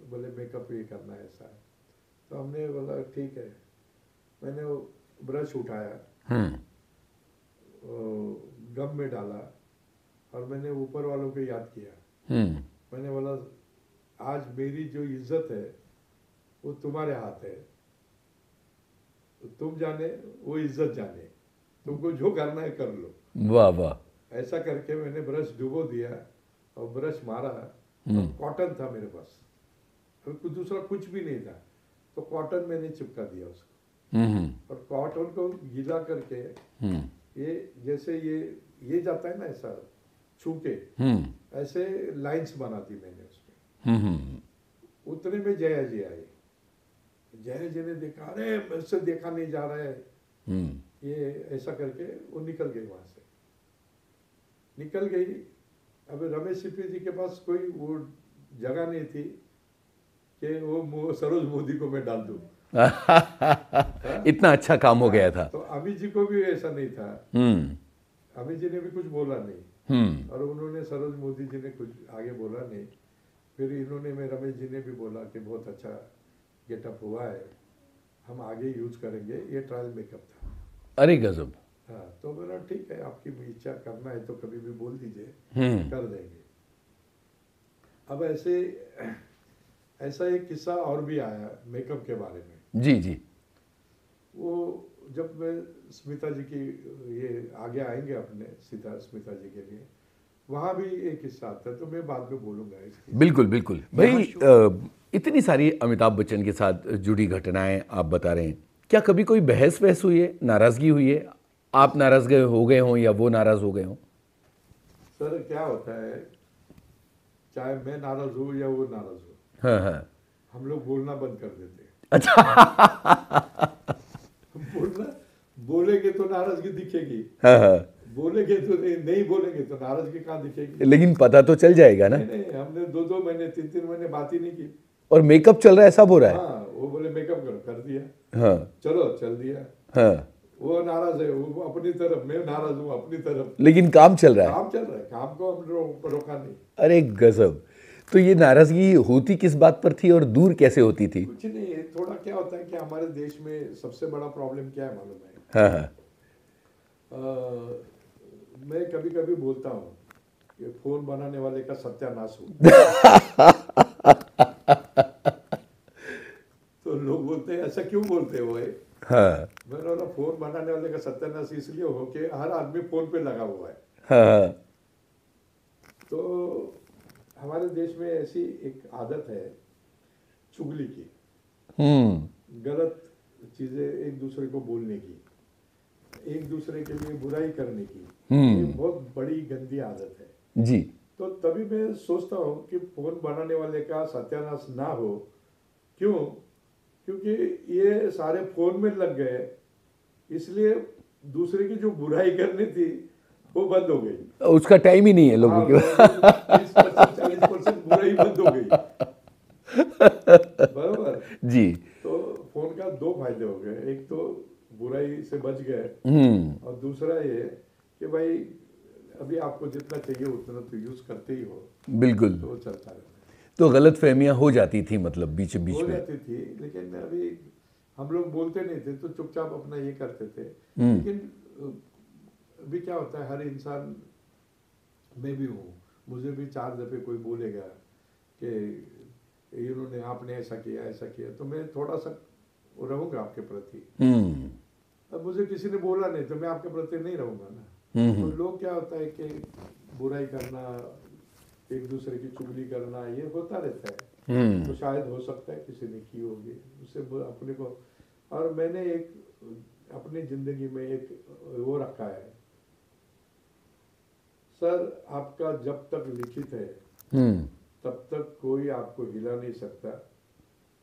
बोले मेकअप ये करना है ऐसा। तो हमने बोला ठीक है। मैंने वो ब्रश उठाया, गम में डाला, और मैंने ऊपर वालों को याद किया। मैंने बोला आज मेरी जो इज्जत है वो तुम्हारे हाथ है, तो तुम जाने वो इज्जत जाने, तुमको जो करना है कर लो। वाह वाह। ऐसा करके मैंने ब्रश डुबो दिया और ब्रश मारा, और कॉटन था मेरे पास, और कुछ दूसरा कुछ भी नहीं था, तो कॉटन मैंने चिपका दिया उसको। और कॉटन को गीला करके, ये जैसे ये जाता है ना ऐसा, छू के ऐसे लाइंस बना दी मैंने उसमें। उतने में जया जी आई। जया जी ने देखा, अरे मुझसे देखा नहीं जा रहा है, ये ऐसा करके वो निकल गई वहां से, निकल गई। अब रमेश सिप्पी जी के पास कोई वो जगह नहीं थी कि वो सरोज मोदी को मैं डाल दूं। इतना अच्छा काम हो गया था। तो अमित जी को भी ऐसा नहीं था, अमित जी ने भी कुछ बोला नहीं, और उन्होंने सरोज मोदी जी ने कुछ आगे बोला नहीं। फिर इन्होंने में रमेश जी ने भी बोला कि बहुत अच्छा गेटअप हुआ है, हम आगे यूज करेंगे, ये ट्रायल मेकअप था। अरे गजब। हाँ, तो मेरा ठीक है, आपकी इच्छा करना है तो कभी भी बोल दीजिए, कर देंगे। अब ऐसा एक किस्सा और भी आया मेकअप के बारे में। जी जी। वो जब मैं स्मिता जी की, ये आगे आएंगे अपने स्मिता जी के लिए, वहाँ भी एक किस्सा आता है, तो मैं बाद में बोलूँगा इसकी। बिल्कुल बिल्कुल भाई। इतनी सारी अमिताभ बच्चन के साथ जुड़ी घटनाएं आप बता रहे हैं, क्या कभी कोई बहस वहस हुई है, नाराज़गी हुई है, आप नाराज़ हो गए हों या वो नाराज़ हो गए हों? सर क्या होता है, चाहे मैं नाराज़ हूँ या वो नाराज़ हो, हाँ हाँ, हम लोग बोलना बंद कर देते हैं। अच्छा। बोलेंगे तो नाराज़गी दिखेगी, हाँ हाँ, बोलेंगे तो नहीं बोलेंगे तो नाराज़गी कहाँ दिखेगी। लेकिन पता तो चल जाएगा ना। नहीं, हमने 2-2 महीने 3-3 महीने बात ही नहीं की। और मेकअप चल रहा है, सब हो रहा है। हाँ, वो बोले मेकअप कर दिया, हाँ चलो चल दिया। हाँ, वो नाराज है, वो अपनी तरफ, मैं नाराज हूँ अपनी तरफ। लेकिन काम चल रहा है। काम चल रहा है, काम को हम रोका नहीं। अरे गजब। तो ये नाराज़गी होती किस बात पर थी और दूर कैसे होती थी? कुछ नहीं, थोड़ा क्या होता है कि हमारे देश में सबसे बड़ा प्रॉब्लम क्या है मालूम है? हाँ हाँ, मैं कभी कभी बोलता हूँ कि फोन बनाने वाले का सत्यानाश हो। तो लोग बोलते हैं ऐसा क्यों बोलते हो? हाँ मैंने बोला फोन बनाने वाले का सत्यानाश इसलिए हो कि हर आदमी फोन पे लगा हुआ है। हाँ, तो हमारे देश में ऐसी एक आदत है चुगली की, गलत चीजें एक दूसरे को बोलने की, एक दूसरे के लिए बुराई करने की, ये बहुत बड़ी गंदी आदत है जी। तो तभी मैं सोचता हूँ कि फोन बनाने वाले का सत्यानाश ना हो। क्यों? क्योंकि ये सारे फोन में लग गए, इसलिए दूसरे की जो बुराई करनी थी वो बंद हो गई। उसका टाइम ही नहीं है लोगों के पास। 30% 40% बुराई बंद हो गई। बराबर जी। तो फोन का 2 फायदे हो गए, एक तो बुराई से बच गए, और दूसरा ये कि भाई अभी आपको जितना चाहिए उतना तो यूज करते ही हो। बिल्कुल। तो चलता रहता तो गलत फहमियाँ हो जाती थी, मतलब बीच बीच हो में। जाती थी, लेकिन अभी हम लोग बोलते नहीं थे, तो चुपचाप अपना ये करते थे। लेकिन अभी क्या होता है, हर इंसान, मैं भी हूँ, मुझे भी 4 दफे कोई बोलेगा कि इन्होंने, आपने ऐसा किया, तो मैं थोड़ा सा रहूंगा आपके प्रति। अब मुझे किसी ने बोला नहीं तो मैं आपके प्रति नहीं रहूंगा ना। तो लोग क्या होता है कि बुराई करना, एक दूसरे की चुगली करना, ये होता रहता है। तो शायद हो सकता है किसी ने की होगी, उससे अपने को। और मैंने एक अपनी जिंदगी में एक वो रखा है, सर आपका जब तक लिखित है तब तक कोई आपको हिला नहीं सकता,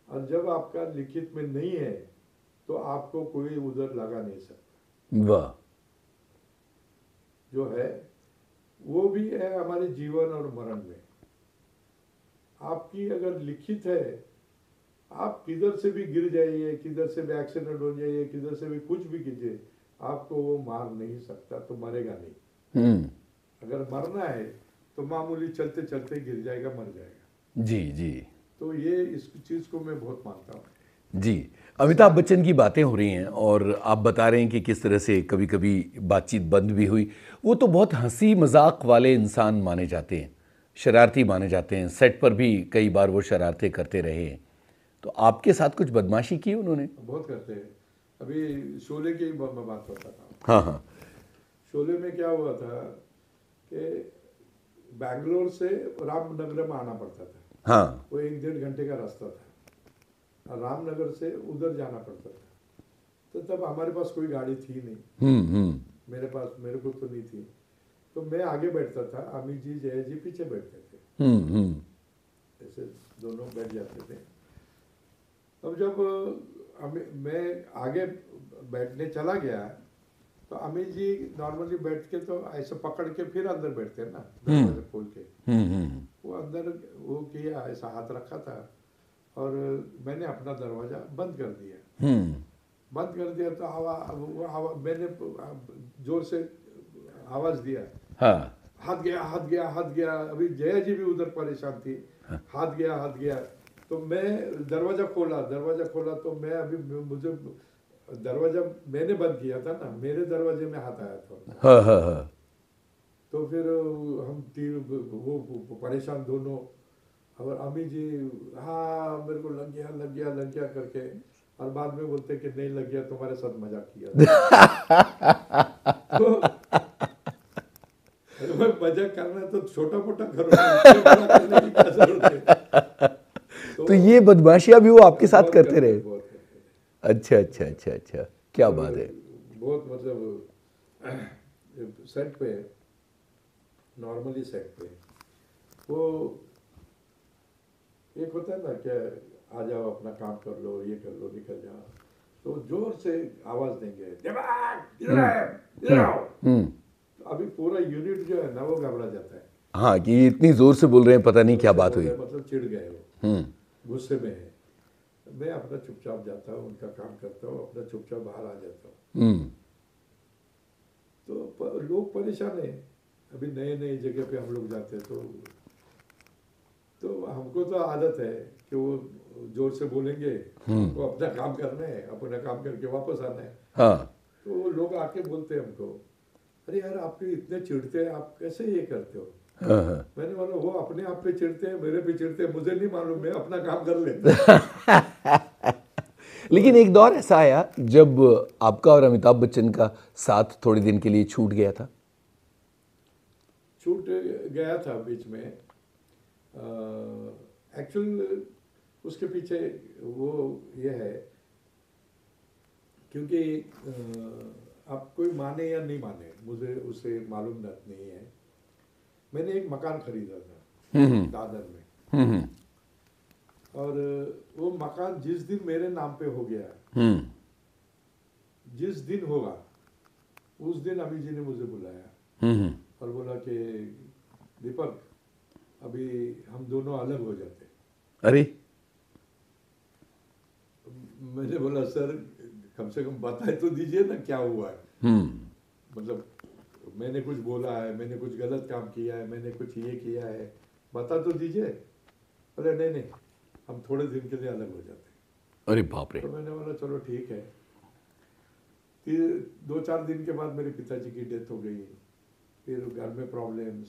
और जब आपका लिखित में नहीं है तो आपको कोई उधर लगा नहीं सकता। वाह। जो है वो भी है हमारे जीवन और मरण में। आपकी अगर लिखित है, आप किधर से भी गिर जाइए, किधर से भी एक्सीडेंट हो जाइए, किधर से भी कुछ भी कीजिए, आपको वो मार नहीं सकता, तो मरेगा नहीं। अगर मरना है तो मामूली चलते चलते गिर जाएगा, मर जाएगा। जी जी। तो ये इस चीज को मैं बहुत मानता हूँ। जी। अमिताभ बच्चन की बातें हो रही हैं और आप बता रहे हैं कि किस तरह से कभी कभी बातचीत बंद भी हुई। वो तो बहुत हंसी मजाक वाले इंसान माने जाते हैं, शरारती माने जाते हैं, सेट पर भी कई बार वो शरारतें करते रहे हैं। तो आपके साथ कुछ बदमाशी की उन्होंने? बहुत करते हैं। अभी शोले की मैं बात करता था। हाँ हाँ। शोले में क्या हुआ था कि बैंगलोर से रामनगर में आना पड़ता था। हाँ। वो 1-1.5 घंटे का रास्ता था, और रामनगर से उधर जाना पड़ता था। तो तब हमारे पास कोई गाड़ी थी नहीं, मेरे को तो नहीं थी। तो मैं आगे बैठता था, अमित जी जय जी पीछे बैठते थे, ऐसे दोनों बैठ जाते थे। अब जब मैं आगे बैठने चला गया तो अमित जी नॉर्मली बैठ के तो ऐसे पकड़ के फिर अंदर बैठते हैं ना, दरवाजा खोल के। वो अंदर वो किया, ऐसा हाथ रखा था और मैंने अपना दरवाजा बंद कर दिया। बंद कर दिया तो मैंने जोर से आवाज दिया, हाँ। हाथ गया हाथ गया हाथ गया। अभी जया जी भी उधर परेशान थी, हाथ गया हाथ गया। तो मैं दरवाजा खोला तो मैं अभी मुझे दरवाजा मैंने बंद किया था ना, मेरे दरवाजे में हाथ आया था। हाँ हाँ हाँ। तो फिर हम तीन वो परेशान दोनों, और अम्मी जी हाँ मेरे को लग गया करके, और बाद में बोलते कि नहीं लग गया, तुम्हारे साथ मजाक किया। तो अरे मजाक करना है तो छोटा मोटा करो, इतना बड़ा करने की क्या जरूरत है। तो ये बदमाशियां भी वो आपके साथ करते रहे? बहुत करते रहे। अच्छा अच्छा अच्छा अच्छा, क्या बात है। बहुत मतलब सेट पे, नॉर्मली सेट पे वो एक होता है ना क्या, आ जाओ अपना काम कर लो, ये कर लो, निकल जाओ, तो जोर से आवाज देंगे, दिमाग इधर है, इधर आओ। तो अभी पूरा यूनिट जो है ना वो घबरा जाता है। हाँ, कि ये इतनी जोर से बोल रहे हैं, पता नहीं क्या बात हुई। मतलब चिढ़ गए वो, गुस्से में है। मैं अपना चुपचाप जाता हूँ, उनका काम करता हूँ, अपना चुपचाप बाहर आ जाता हूँ। तो लोग परेशान है, अभी नए नए जगह पे हम लोग जाते हैं तो हमको तो आदत है कि वो जोर से बोलेंगे, हमको अपना काम करना है, अपना काम करके वापस आना है। हाँ। तो वो लोग आके बोलते हैं हमको, अरे यार आप इतने चिढ़ते हैं, आप कैसे ये करते हो। मैंने बोला वो अपने आप पे चिढ़ते हैं, मेरे पे चिढ़ते हैं, मुझे नहीं मालूम, मैं अपना काम कर लेता। लेकिन एक दौर ऐसा आया जब आपका और अमिताभ बच्चन का साथ थोड़े दिन के लिए छूट गया था। छूट गया था बीच में। एक्चुअल उसके पीछे वो ये है, क्योंकि आप कोई माने या नहीं माने, मुझे उसे मालूम नहीं है। मैंने एक मकान खरीदा था दादर में, और वो मकान जिस दिन मेरे नाम पे हो गया, जिस दिन होगा उस दिन अमित जी ने मुझे बुलाया और बोला कि दीपक अभी हम दोनों अलग हो जाते। अरे मैंने बोला सर कम से कम बताए तो दीजिए ना क्या हुआ है। मतलब मैंने कुछ बोला है, मैंने कुछ गलत काम किया है, मैंने कुछ ये किया है, बता तो दीजिए। बोले नहीं हम थोड़े दिन के लिए अलग हो जाते। अरे बाप रे। तो मैंने बोला चलो ठीक है। फिर 2-4 दिन के बाद मेरे पिताजी की डेथ हो गई, फिर घर में प्रॉब्लम्स,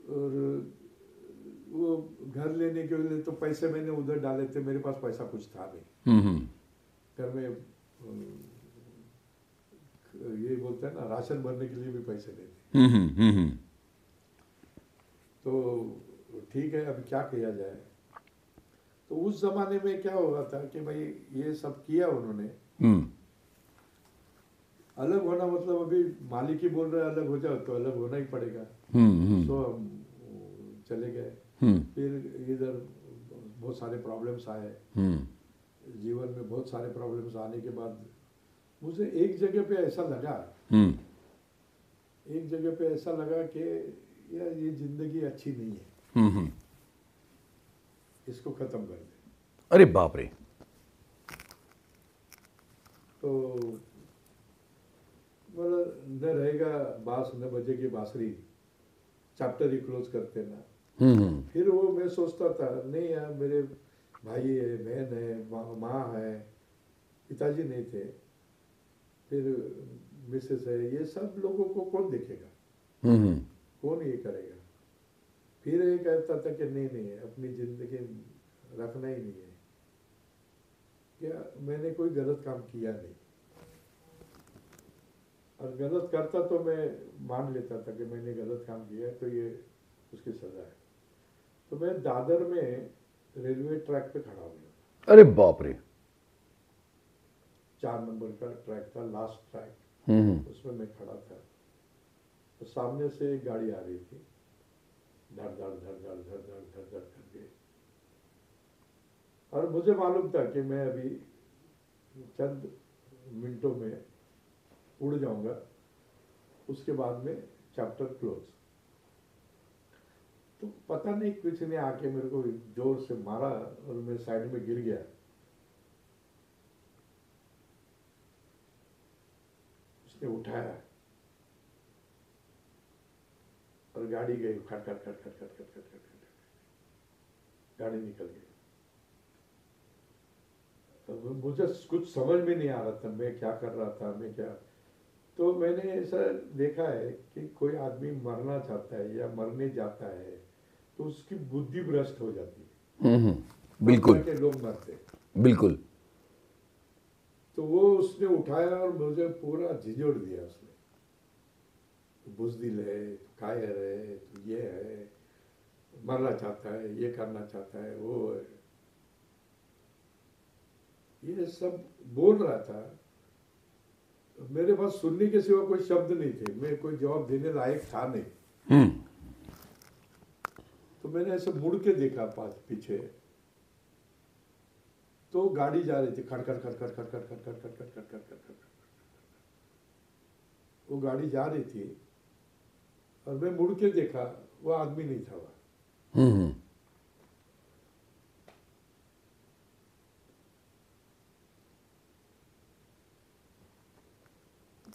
और वो घर लेने के लिए तो पैसे मैंने उधर डाले थे, मेरे पास पैसा कुछ था नहीं। घर में ये बोलते हैं ना, राशन भरने के लिए भी पैसे नहीं थे। तो ठीक है अभी क्या किया जाए। तो उस जमाने में क्या हुआ था कि भाई ये सब किया उन्होंने, अलग होना मतलब अभी मालिक ही बोल रहे अलग हो जाओ तो अलग होना ही पड़ेगा। तो हम चले गए। फिर इधर बहुत सारे प्रॉब्लम्स आए, जीवन में बहुत सारे प्रॉब्लम्स आने के बाद मुझे एक जगह पे ऐसा लगा, कि यार ये जिंदगी अच्छी नहीं है, इसको खत्म कर दे। अरे बाप रे। तो बोला न रहेगा बांस न बजेगी बांसुरी, चैप्टर ही क्लोज करते ना। फिर वो मैं सोचता था नहीं यार मेरे भाई है, बहन है, माँ है, पिताजी नहीं थे, फिर मिसेस है, ये सब लोगों को कौन देखेगा, कौन ये करेगा। फिर ये कहता था कि नहीं अपनी जिंदगी रखना ही नहीं है, क्या मैंने कोई गलत काम किया नहीं, और गलत करता तो मैं मान लेता था कि मैंने गलत काम किया है तो ये उसकी सजा है। तो मैं दादर में रेलवे ट्रैक पे खड़ा हो गया। अरे बाप रे। 4 नंबर का ट्रैक था, लास्ट ट्रैक, उसमें मैं खड़ा था। तो सामने से एक गाड़ी आ रही थी, धड़ धड़ धड़ धड़ धड़ धड़ धड़ धड़ करके, और मुझे मालूम था कि मैं अभी चंद मिनटों में उड़ जाऊंगा, उसके बाद में चैप्टर क्लोज। तो पता नहीं किसी ने आके मेरे को जोर से मारा और मैं साइड में गिर गया। उसने उठाया और गाड़ी गई, खट खट खट खट खट खट खट खट, गाड़ी निकल गई। तो मुझे कुछ समझ में नहीं आ रहा था मैं क्या कर रहा था, मैं क्या। तो मैंने ऐसा देखा है कि कोई आदमी मरना चाहता है या मरने जाता है तो उसकी बुद्धि भ्रष्ट हो जाती है, बिल्कुल के लोग मरते। बिल्कुल। तो वो उसने उठाया और मुझे पूरा झिझोड़ दिया उसने, बुज़दिल है, कायर है, तो ये है, मरना चाहता है, ये करना चाहता है, वो है, ये सब बोल रहा था। मेरे पास सुनने के सिवा कोई शब्द नहीं थे, मैं कोई जवाब देने लायक था नहीं। तो मैंने ऐसे मुड़ के देखा पास पीछे, तो गाड़ी जा रही थी, खड़खड़ खड़खड़ खड़खड़ खड़खड़ खड़खड़ खड़खड़ खड़खड़। वो गाड़ी जा रही थी और मैं मुड़ के देखा, वो आदमी नहीं था वहां।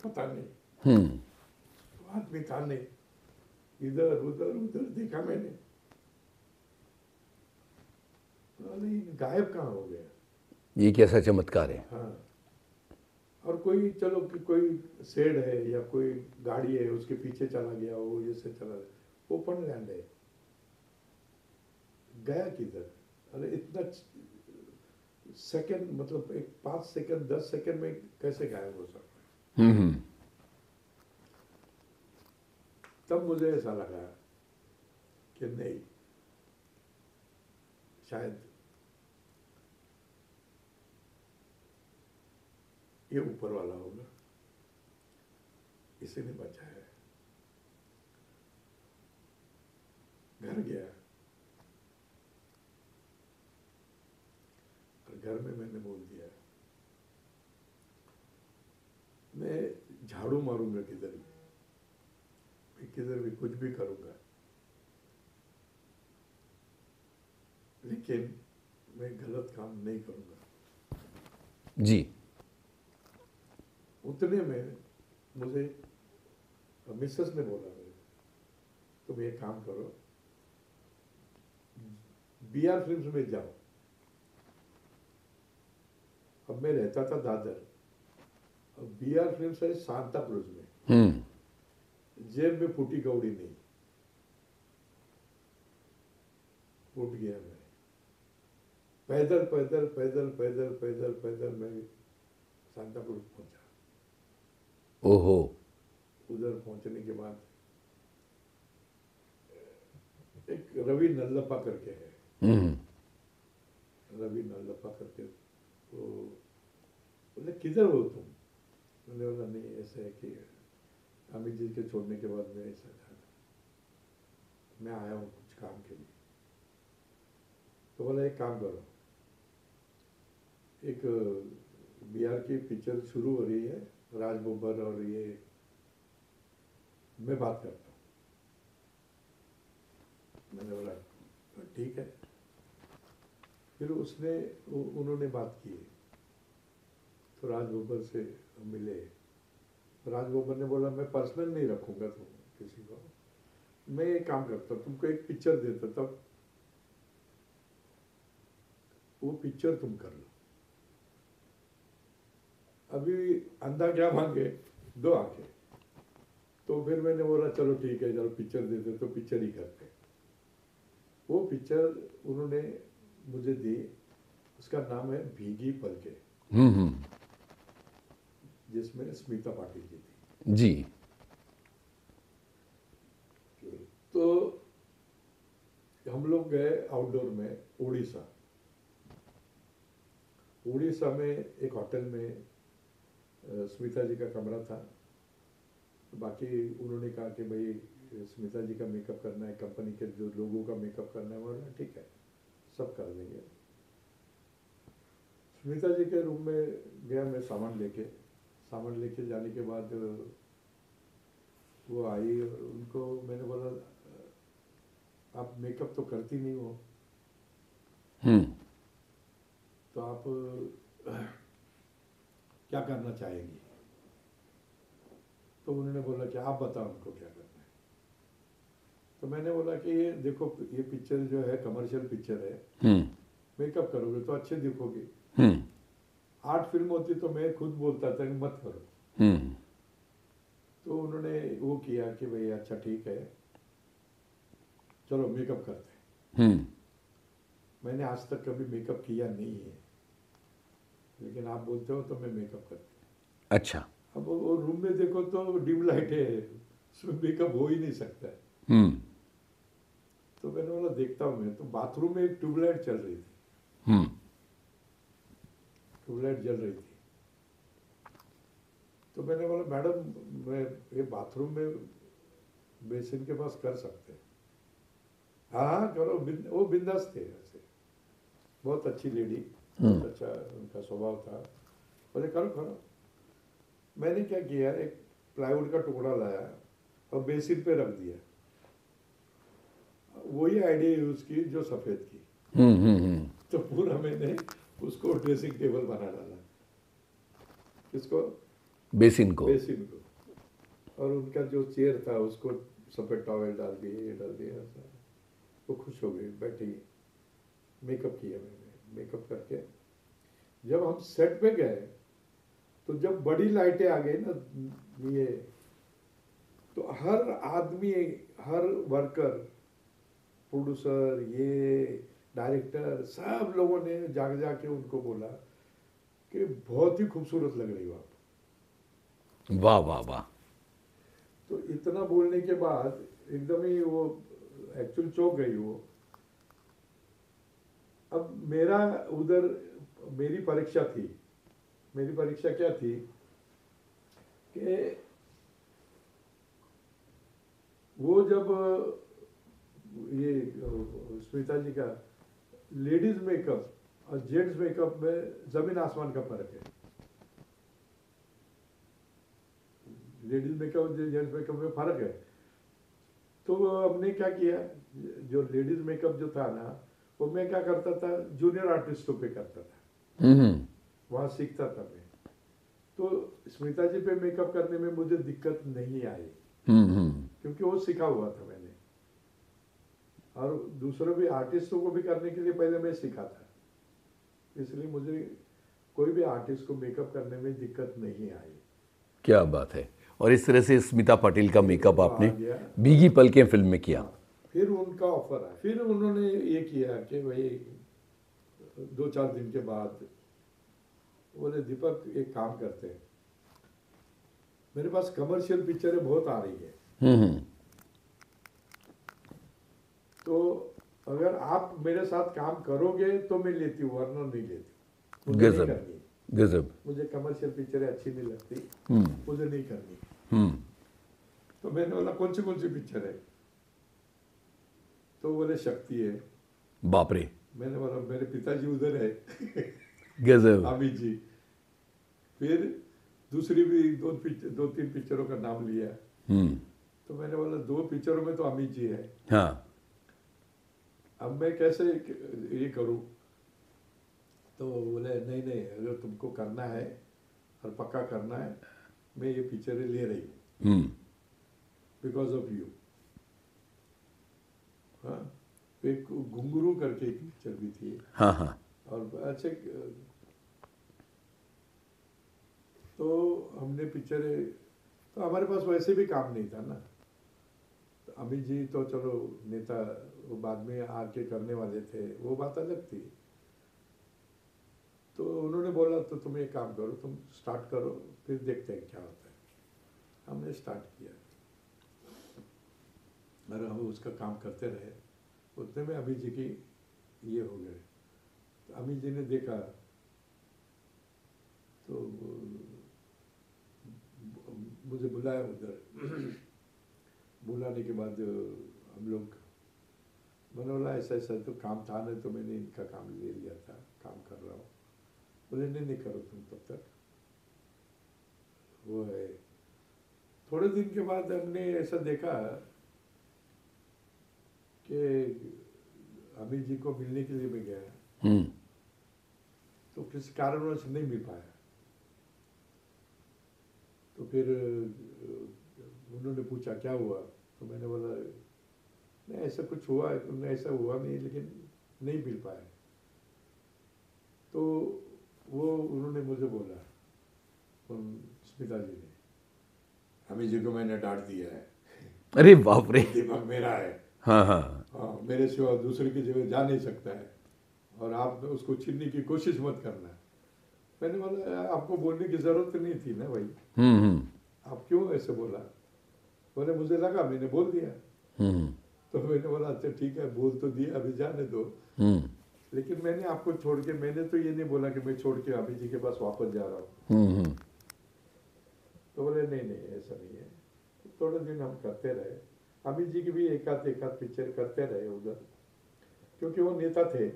पता नहीं वो आदमी था नहीं, इधर उधर उधर देखा मैंने, अरे गायब कहाँ हो गया। ये कैसा चमत्कार है। हाँ, और कोई चलो कि कोई शेड है या कोई गाड़ी है उसके पीछे चला गया, वो ये से चला गया, ओपन लैंड है, गया किधर। अरे इतना सेकंड, मतलब एक 5 सेकंड 10 सेकंड में कैसे गायब हो सकता है। तब मुझे ऐसा लगा कि नहीं, शायद ये ऊपर वाला होगा, इसी ने बचाया। घर गया और घर में मैंने बोल दिया, मैं झाड़ू मारूंगा किधर भी, मैं किधर भी कुछ भी करूंगा, लेकिन मैं गलत काम नहीं करूंगा जी। उतने में मुझे मिसेस ने बोला, मेरे तुम ये काम करो, बीआर फिल्म्स में जाओ। अब मैं रहता था दादर, और बीआर फिल्म्स है सांता क्रूज में, जेब में फूटी कौड़ी नहीं। उठ गया मैं, पैदल पैदल पैदल पैदल पैदल पैदल मैं सांता क्रूज पहुंचा। ओहो। उधर पहुंचने के बाद एक रवि नल्लप्पा करके है, रवि नल्लप्पा करके, तो बोले किधर हो तुम। मैंने बोला नहीं, ऐसा है कि अमित जी के छोड़ने के बाद मैं ऐसा था, मैं आया हूँ कुछ काम के लिए। तो बोला एक काम करो, एक बिहार की पिक्चर शुरू हो रही है, राज बब्बर और ये, मैं बात करता हूँ। मैंने बोला ठीक है। फिर उसने उन्होंने बात की, तो राज बब्बर से मिले। राज बब्बर ने बोला मैं पर्सनल नहीं रखूंगा तुम किसी को, मैं ये काम करता हूँ, तुमको एक पिक्चर देता, तब वो पिक्चर तुम कर लो। अभी अंधा क्या मांगे, दो आंखें। तो फिर मैंने बोला चलो ठीक है, चलो पिक्चर देते, तो पिक्चर ही करते। वो पिक्चर उन्होंने मुझे दी, उसका नाम है भीगी पलके, जिसमें स्मिता पाटिल जी थी। जी। तो हम लोग गए आउटडोर में उड़ीसा। उड़ीसा में एक होटल में स्मिता जी का कमरा था, बाकी उन्होंने कहा कि भाई स्मिता जी का मेकअप करना है, कंपनी के जो लोगों का मेकअप करना है, बोला ठीक है सब कर देंगे। स्मिता जी के रूम में गया मैं सामान लेके जाने के बाद वो आई और उनको मैंने बोला आप मेकअप तो करती नहीं हो, तो आप क्या करना चाहेंगी? तो उन्होंने बोला कि आप बताओ उनको क्या करना है। तो मैंने बोला कि ये देखो, ये पिक्चर जो है कमर्शियल पिक्चर है, मेकअप करोगे तो अच्छे दिखोगे। 8 फिल्म होती तो मैं खुद बोलता था कि मत करो। तो उन्होंने वो किया कि भाई अच्छा ठीक है, चलो मेकअप करते हैं। मैंने आज तक कभी मेकअप किया नहीं है, लेकिन आप बोलते हो तो मैं मेकअप करती हूँ। अच्छा। अब वो रूम में देखो तो डिम लाइट है, उसमें मेकअप हो ही नहीं सकता है। तो मैंने बोला देखता हूँ मैं। तो बाथरूम में एक ट्यूबलाइट चल रही थी, ट्यूबलाइट जल रही थी। तो मैंने बोला मैडम मैं ये बाथरूम में बेसिन के पास कर सकते हैं? हाँ हाँ करो, वो बिंदास थे ऐसे, बहुत अच्छी लेडी, बहुत अच्छा उनका स्वभाव था। बोले करो करो। मैंने क्या किया, एक प्लाईवुड का टुकड़ा लाया और बेसिन पे रख दिया, वही आइडिया यूज की जो सफेद की। तो पूरा मैंने उसको ड्रेसिंग टेबल बना डाला, किसको? बेसिन को। बेसिन को। और उनका जो चेयर था उसको सफेद टॉवेल डाल दिए, ये डाल दिया ऐसा। वो खुश हो गई, बैठी। मेकअप किया मैंने, मेकअप करके जब हम सेट पे गए तो जब बड़ी लाइटें आ गई ना ये, तो हर आदमी, हर वर्कर, प्रोड्यूसर, ये डायरेक्टर, सब लोगों ने जाग जाके उनको बोला कि बहुत ही खूबसूरत लग रही हो आप। वाह वाह वाह। तो इतना बोलने के बाद एकदम ही वो एक्चुअल चौंक गई वो। अब मेरा उधर मेरी परीक्षा थी। मेरी परीक्षा क्या थी कि वो जब ये स्मिता जी का लेडीज मेकअप और जेंट्स मेकअप में जमीन आसमान का फर्क है। लेडीज मेकअप जेंट्स मेकअप में फर्क है। तो हमने क्या किया, जो लेडीज मेकअप जो था ना, वो मैं क्या करता था, जूनियर आर्टिस्टों पे करता था, वहां सीखता था मैं। तो स्मिता जी पे मेकअप करने में मुझे दिक्कत नहीं आई, क्योंकि वो सीखा हुआ था मैंने। और दूसरों भी आर्टिस्टों को भी करने के लिए पहले मैं सीखा था, इसलिए मुझे कोई भी आर्टिस्ट को मेकअप करने में दिक्कत नहीं आई। क्या बात है। और इस तरह से स्मिता पाटिल का मेकअप आ आपने गया। भीगी पलकें फिल्म में किया। हाँ, फिर उनका ऑफर आया। फिर उन्होंने ये किया कि भाई 2-4 दिन के बाद बोले दीपक एक काम करते हैं, मेरे पास कमर्शियल पिक्चरें बहुत आ रही है, तो अगर आप मेरे साथ काम करोगे तो मैं लेती हूँ, वरना नहीं लेती, मुझे नहीं गजब करनी। गजब। मुझे कमर्शियल पिक्चरें अच्छी नहीं लगती, मुझे नहीं करनी। तो मैंने बोला कौन सी पिक्चर है? तो बोले शक्ति है। बाप रे। मैंने बोला मेरे पिताजी उधर है गजब। अमित जी। फिर दूसरी भी 2-3 पिक्चरों का नाम लिया। तो मैंने बोला 2 पिक्चरों में तो अमित जी है, हाँ। अब मैं कैसे ये करूं? तो बोले नहीं नहीं, अगर तुमको करना है और पक्का करना है, मैं ये पिक्चरें ले रही हूँ बिकॉज ऑफ यू। हाँ, एक घुंगरू करके एक पिक्चर भी थी। हाँ हाँ। और अच्छे, तो हमने पिक्चरें, तो हमारे पास वैसे भी काम नहीं था ना। तो अमित जी तो चलो नेता, वो बाद में आके करने वाले थे, वो बात अलग थी। तो उन्होंने बोला तो तुम एक काम करो, तुम स्टार्ट करो, फिर देखते हैं क्या होता है। हमने स्टार्ट किया और हम उसका काम करते रहे। उतने में अमित जी की ये हो गए। तो अमित जी ने देखा तो मुझे बुलाया उधर। बुलाने के बाद हम लोग, मैंने बोला ऐसा ऐसा तो काम था नहीं, तो मैंने इनका काम ले लिया था, काम कर रहा हूँ। बोले नहीं नहीं करो तुम तब तक, वो है। थोड़े दिन के बाद हमने ऐसा देखा कि अमित जी को मिलने के लिए मैं गया, तो किसी कारणवश नहीं मिल पाया। तो फिर उन्होंने पूछा क्या हुआ, तो मैंने बोला नहीं ऐसा कुछ हुआ है, तुमने ऐसा हुआ नहीं, लेकिन नहीं मिल पाया। तो वो उन्होंने मुझे बोला, स्मिता जी ने, अमित जी को मैंने डांट दिया है। अरे बाप रे। दिमाग मेरा है, हाँ हाँ हाँ, मेरे सिवा दूसरे की जगह जा नहीं सकता है, और आप उसको छीनने की कोशिश मत करना। मैंने बोला आपको बोलने की जरूरत नहीं थी ना भाई, आप क्यों ऐसे बोला? बोले मुझे लगा मैंने बोल दिया। तो मैंने बोला अच्छा ठीक है, बोल तो दिया, अभी जाने दो, लेकिन मैंने आपको छोड़ के, मैंने तो ये नहीं बोला कि मैं छोड़ के अभी जी के पास वापस जा रहा हूँ। तो बोले नहीं नहीं ऐसा नहीं है। थोड़े दिन हम करते रहे, अमित जी की भी एक आध पिक्चर करते रहे उधर, क्योंकि वो नेता थे,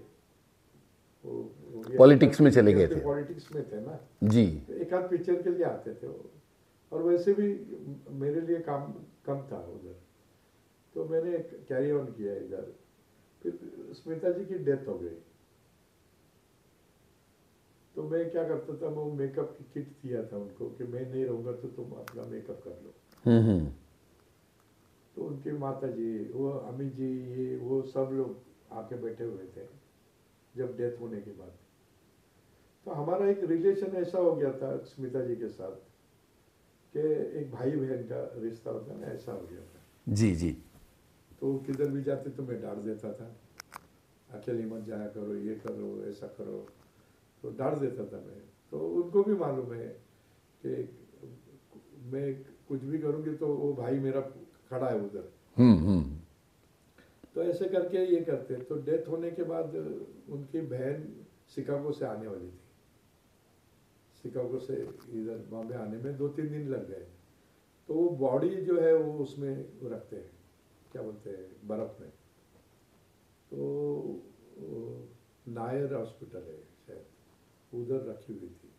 पॉलिटिक्स में चले गए थे, पॉलिटिक्स में थे ना जी। एक आध पिक्चर के लिए आते थे वो, और वैसे भी मेरे लिए काम कम था उधर, तो मैंने कैरी ऑन किया इधर। फिर स्मिता जी की डेथ हो गई, तो मैं क्या करता था, वो मेकअप की किट दिया था उनको कि मैं नहीं रहूँगा तो तुम अपना मेकअप कर लो। तो उनकी माता जी, वो अमित जी, ये वो सब लोग आके बैठे हुए थे जब डेथ होने के बाद। तो हमारा एक रिलेशन ऐसा हो गया था स्मिता जी के साथ कि एक भाई बहन का रिश्ता होता है ना, ऐसा हो गया था। जी जी। तो किधर भी जाते तो मैं डांट देता था, अकेले मत जाया करो, ये करो, ऐसा करो, तो डांट देता था मैं। तो उनको भी मालूम है कि मैं कुछ भी करूँगी तो वो भाई मेरा खड़ा है उधर। तो ऐसे करके ये करते। तो डेथ होने के बाद उनकी बहन शिकागो से आने वाली थी, शिकागो से इधर बॉम्बे आने में 2-3 दिन लग गए। तो वो बॉडी जो है वो उसमें रखते हैं, क्या बोलते हैं, बर्फ में। तो नायर हॉस्पिटल है शायद, उधर रखी हुई थी।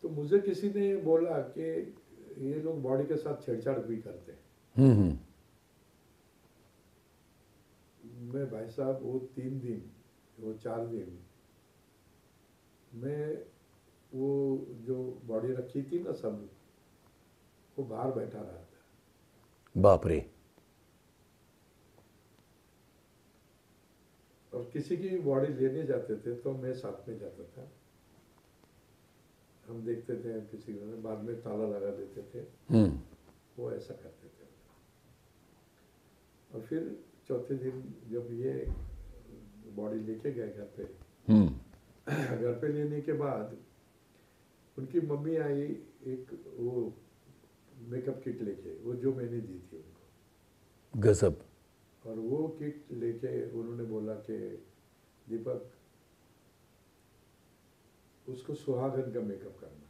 तो मुझे किसी ने बोला कि ये लोग बॉडी के साथ छेड़छाड़ भी करते हैं। मैं भाई साहब वो 3 दिन, वो 4 दिन, मैं वो जो बॉडी रखी थी ना सब, वो बाहर बैठा रहा था। बाप रे। और किसी की बॉडी लेने जाते थे तो मैं साथ में जाता था, हम देखते थे, किसी को बाद में ताला लगा देते थे। वो ऐसा करते थे। और फिर चौथे दिन जब ये बॉडी लेके गए घर पे, घर पे लेने के बाद उनकी मम्मी आई एक वो मेकअप किट लेके, वो जो मैंने दी थी उनको। गजब। और वो किट लेके उन्होंने बोला कि दीपक, उसको सुहागन का मेकअप करना।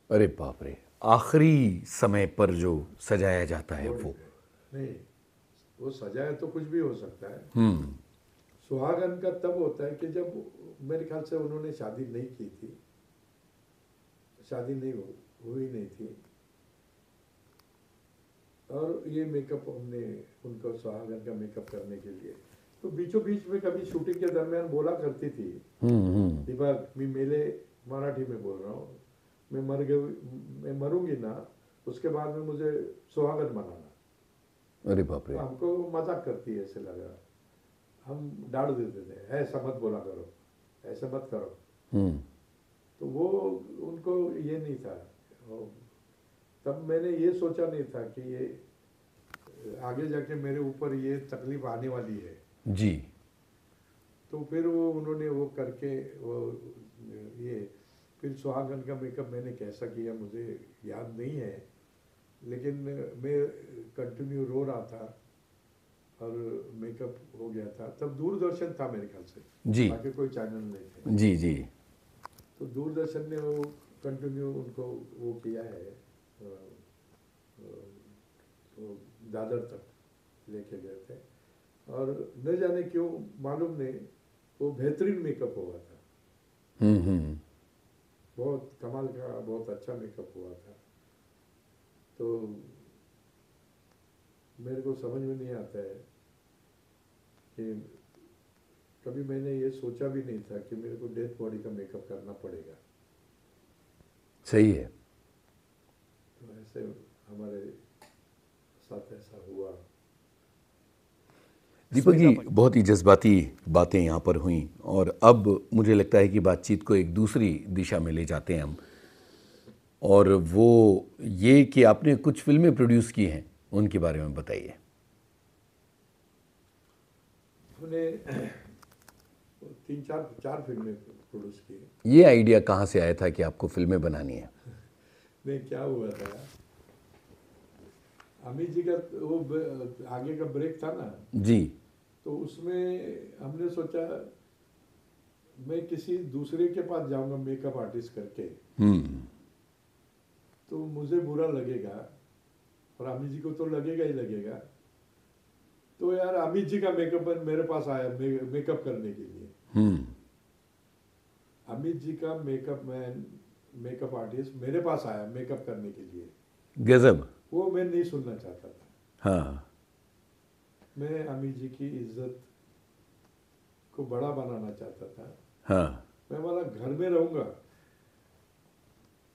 अरे बाप रे, आखिरी समय पर जो सजाया जाता है वो नहीं, वो सजाया तो कुछ भी हो सकता है। सुहागन का तब होता है कि जब, मेरे ख्याल से उन्होंने शादी नहीं की थी, शादी नहीं हुई नहीं थी, और ये मेकअप हमने उनको सुहागन का मेकअप करने के लिए, तो बीचों बीच में कभी शूटिंग के दरमियान बोला करती थी, दीपक मैं मेले मराठी में बोल रहा हूँ, मैं मरूंगी ना, उसके बाद में मुझे सुहागन बनाना। अरे बाप रे। तो हमको मजाक करती है ऐसे लगा, हम डांट देते थे, ऐसा मत बोला करो, ऐसा मत करो। तो वो उनको ये नहीं था, तब मैंने ये सोचा नहीं था कि ये आगे जाके मेरे ऊपर ये तकलीफ आने वाली है जी। तो फिर वो उन्होंने वो करके वो ये, फिर सुहागन का मेकअप मैंने कैसा किया मुझे याद नहीं है, लेकिन मैं कंटिन्यू रो रहा था और मेकअप हो गया था। तब दूरदर्शन था मेरे ख्याल से, जी, बाकी कोई चैनल नहीं थे। जी जी। तो दूरदर्शन ने वो कंटिन्यू उनको वो किया है, दादर तक लेके गए थे, और न जाने क्यों मालूम नहीं, वो बेहतरीन मेकअप हुआ था। बहुत कमाल का, बहुत अच्छा मेकअप हुआ था। तो मेरे को समझ में नहीं आता है कि कभी मैंने ये सोचा भी नहीं था कि मेरे को डेथ बॉडी का मेकअप करना पड़ेगा। सही है। तो ऐसे हमारे साथ ऐसा हुआ। दीपक जी, बहुत ही जज्बाती बातें यहाँ पर हुई, और अब मुझे लगता है कि बातचीत को एक दूसरी दिशा में ले जाते हैं हम, और वो ये कि आपने कुछ फिल्में प्रोड्यूस की हैं, उनके बारे में बताइए। हमने तीन चार फिल्में प्रोड्यूस की। ये आइडिया कहाँ से आया था कि आपको फिल्में बनानी है? नहीं, क्या हुआ था, अमित जी का वो आगे का ब्रेक था ना जी। तो उसमें हमने सोचा मैं किसी दूसरे के पास जाऊंगा मेकअप आर्टिस्ट करके, तो मुझे बुरा लगेगा और अमित जी को तो लगेगा ही लगेगा। तो यार अमित जी का मेकअप मैन मेरे पास आया मेकअप करने के लिए। अमित जी का मेकअप मैन, मेकअप आर्टिस्ट मेरे पास आया मेकअप करने के लिए। गजब। वो मैं नहीं सुनना चाहता था। हाँ। मैं अमित जी की इज्जत को बड़ा बनाना चाहता था। हाँ। मैं बोला घर में रहूंगा,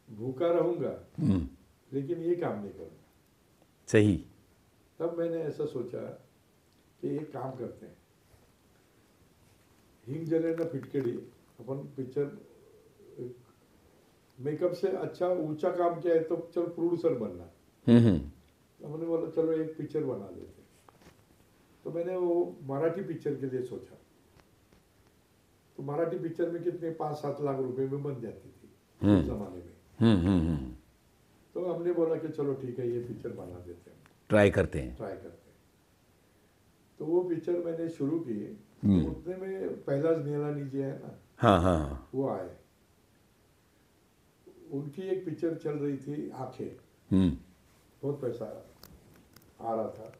भूखा रहूंगा, लेकिन ये काम नहीं करूंगा। सही। तब मैंने ऐसा सोचा कि एक काम करते हैं, हिंग जले ना फिटकड़ी, अपन पिक्चर मेकअप से अच्छा ऊंचा काम किया है तो चल प्रोड्यूसर बनना। तो हमने बोला चलो एक पिक्चर बना लेते हैं। तो मैंने वो मराठी पिक्चर के लिए सोचा। तो मराठी पिक्चर में कितने 5-7 लाख रुपए में बन जाती थी उस जमाने में। तो हमने बोला कि चलो ठीक है ये पिक्चर बना देते हैं, ट्राई करते हैं। तो वो पिक्चर मैंने शुरू की। तो उतने में पहला नीलानी जी है ना, हाँ, वो आए। उनकी एक पिक्चर चल रही थी आंखें, बहुत पैसा आ रहा था।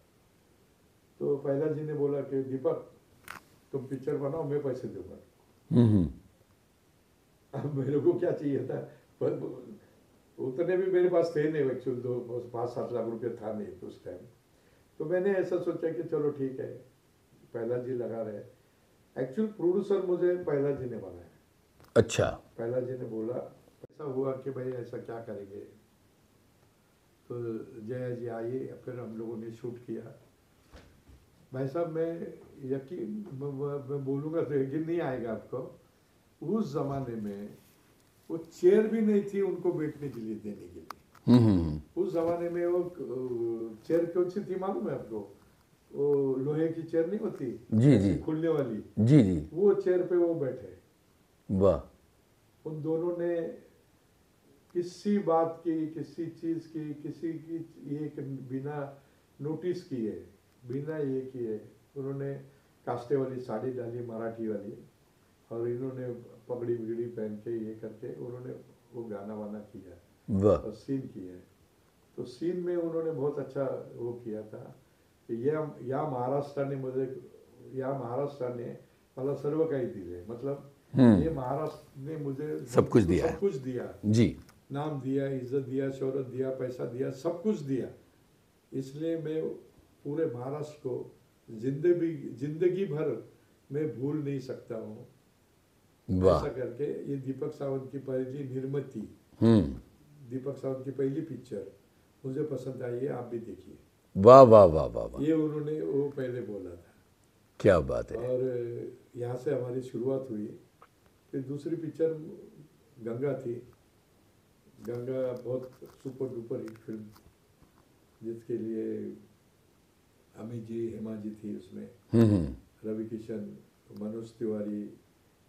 तो पहला जी ने बोला कि दीपक तुम पिक्चर बनाओ, मैं पैसे दूंगा। अब मेरे को क्या चाहिए था, पर उतने भी मेरे पास थे नहीं, एक्चुअल 5-7 लाख रुपए था नहीं तो उस टाइम। तो मैंने ऐसा सोचा कि चलो ठीक है, पहला जी लगा रहे। एक्चुअल प्रोड्यूसर मुझे पहला जी ने बनाया। अच्छा। पहला जी ने बोला, ऐसा हुआ कि भाई ऐसा क्या करेंगे। तो जया जी आई, फिर हम लोगों ने शूट किया। भाई साहब मैं यकीन मैं बोलूँगा तो यकीन नहीं आएगा आपको, उस जमाने में वो चेयर भी नहीं थी उनको बैठने के लिए देने के लिए। उस जमाने में वो चेयर कौन सी थी मालूम है आपको? वो लोहे की चेयर नहीं होती, जी जी, खुलने वाली। जी जी। वो चेयर पे वो बैठे। वाह। उन दोनों ने किसी बात की, किसी चीज की, किसी की ये बिना नोटिस किए, बिना ये किए उन्होंने कास्टे वाली साड़ी डाली मराठी वाली, और इन्होंने पगड़ी बिगड़ी पहन के ये करके उन्होंने वो गाना वाना किया। वाह। और सीन किया। तो सीन में उन्होंने बहुत अच्छा वो किया था कि या महाराष्ट्र ने मला सर्व काही दिले, मतलब ये महाराष्ट्र ने मुझे सब कुछ दिया, सब कुछ दिया जी। नाम दिया, इज्जत दिया, शोहरत दिया, पैसा दिया, सब कुछ दिया। इसलिए मैं पूरे महाराष्ट्र को जिंदगी भर मैं भूल नहीं सकता हूँ। ऐसा करके ये दीपक सावंत की पहली निर्मित, दीपक सावंत की पहली पिक्चर मुझे पसंद आई है, आप भी देखिए। वाह वाह वाह वाह वाह। ये उन्होंने वो पहले बोला था। क्या बात है। और यहाँ से हमारी शुरुआत हुई। फिर दूसरी पिक्चर गंगा थी। गंगा बहुत सुपर डुपर हिट फिल्म, जिसके लिए अमित जी, हेमा जी थी उसमें, रवि किशन, मनोज तिवारी,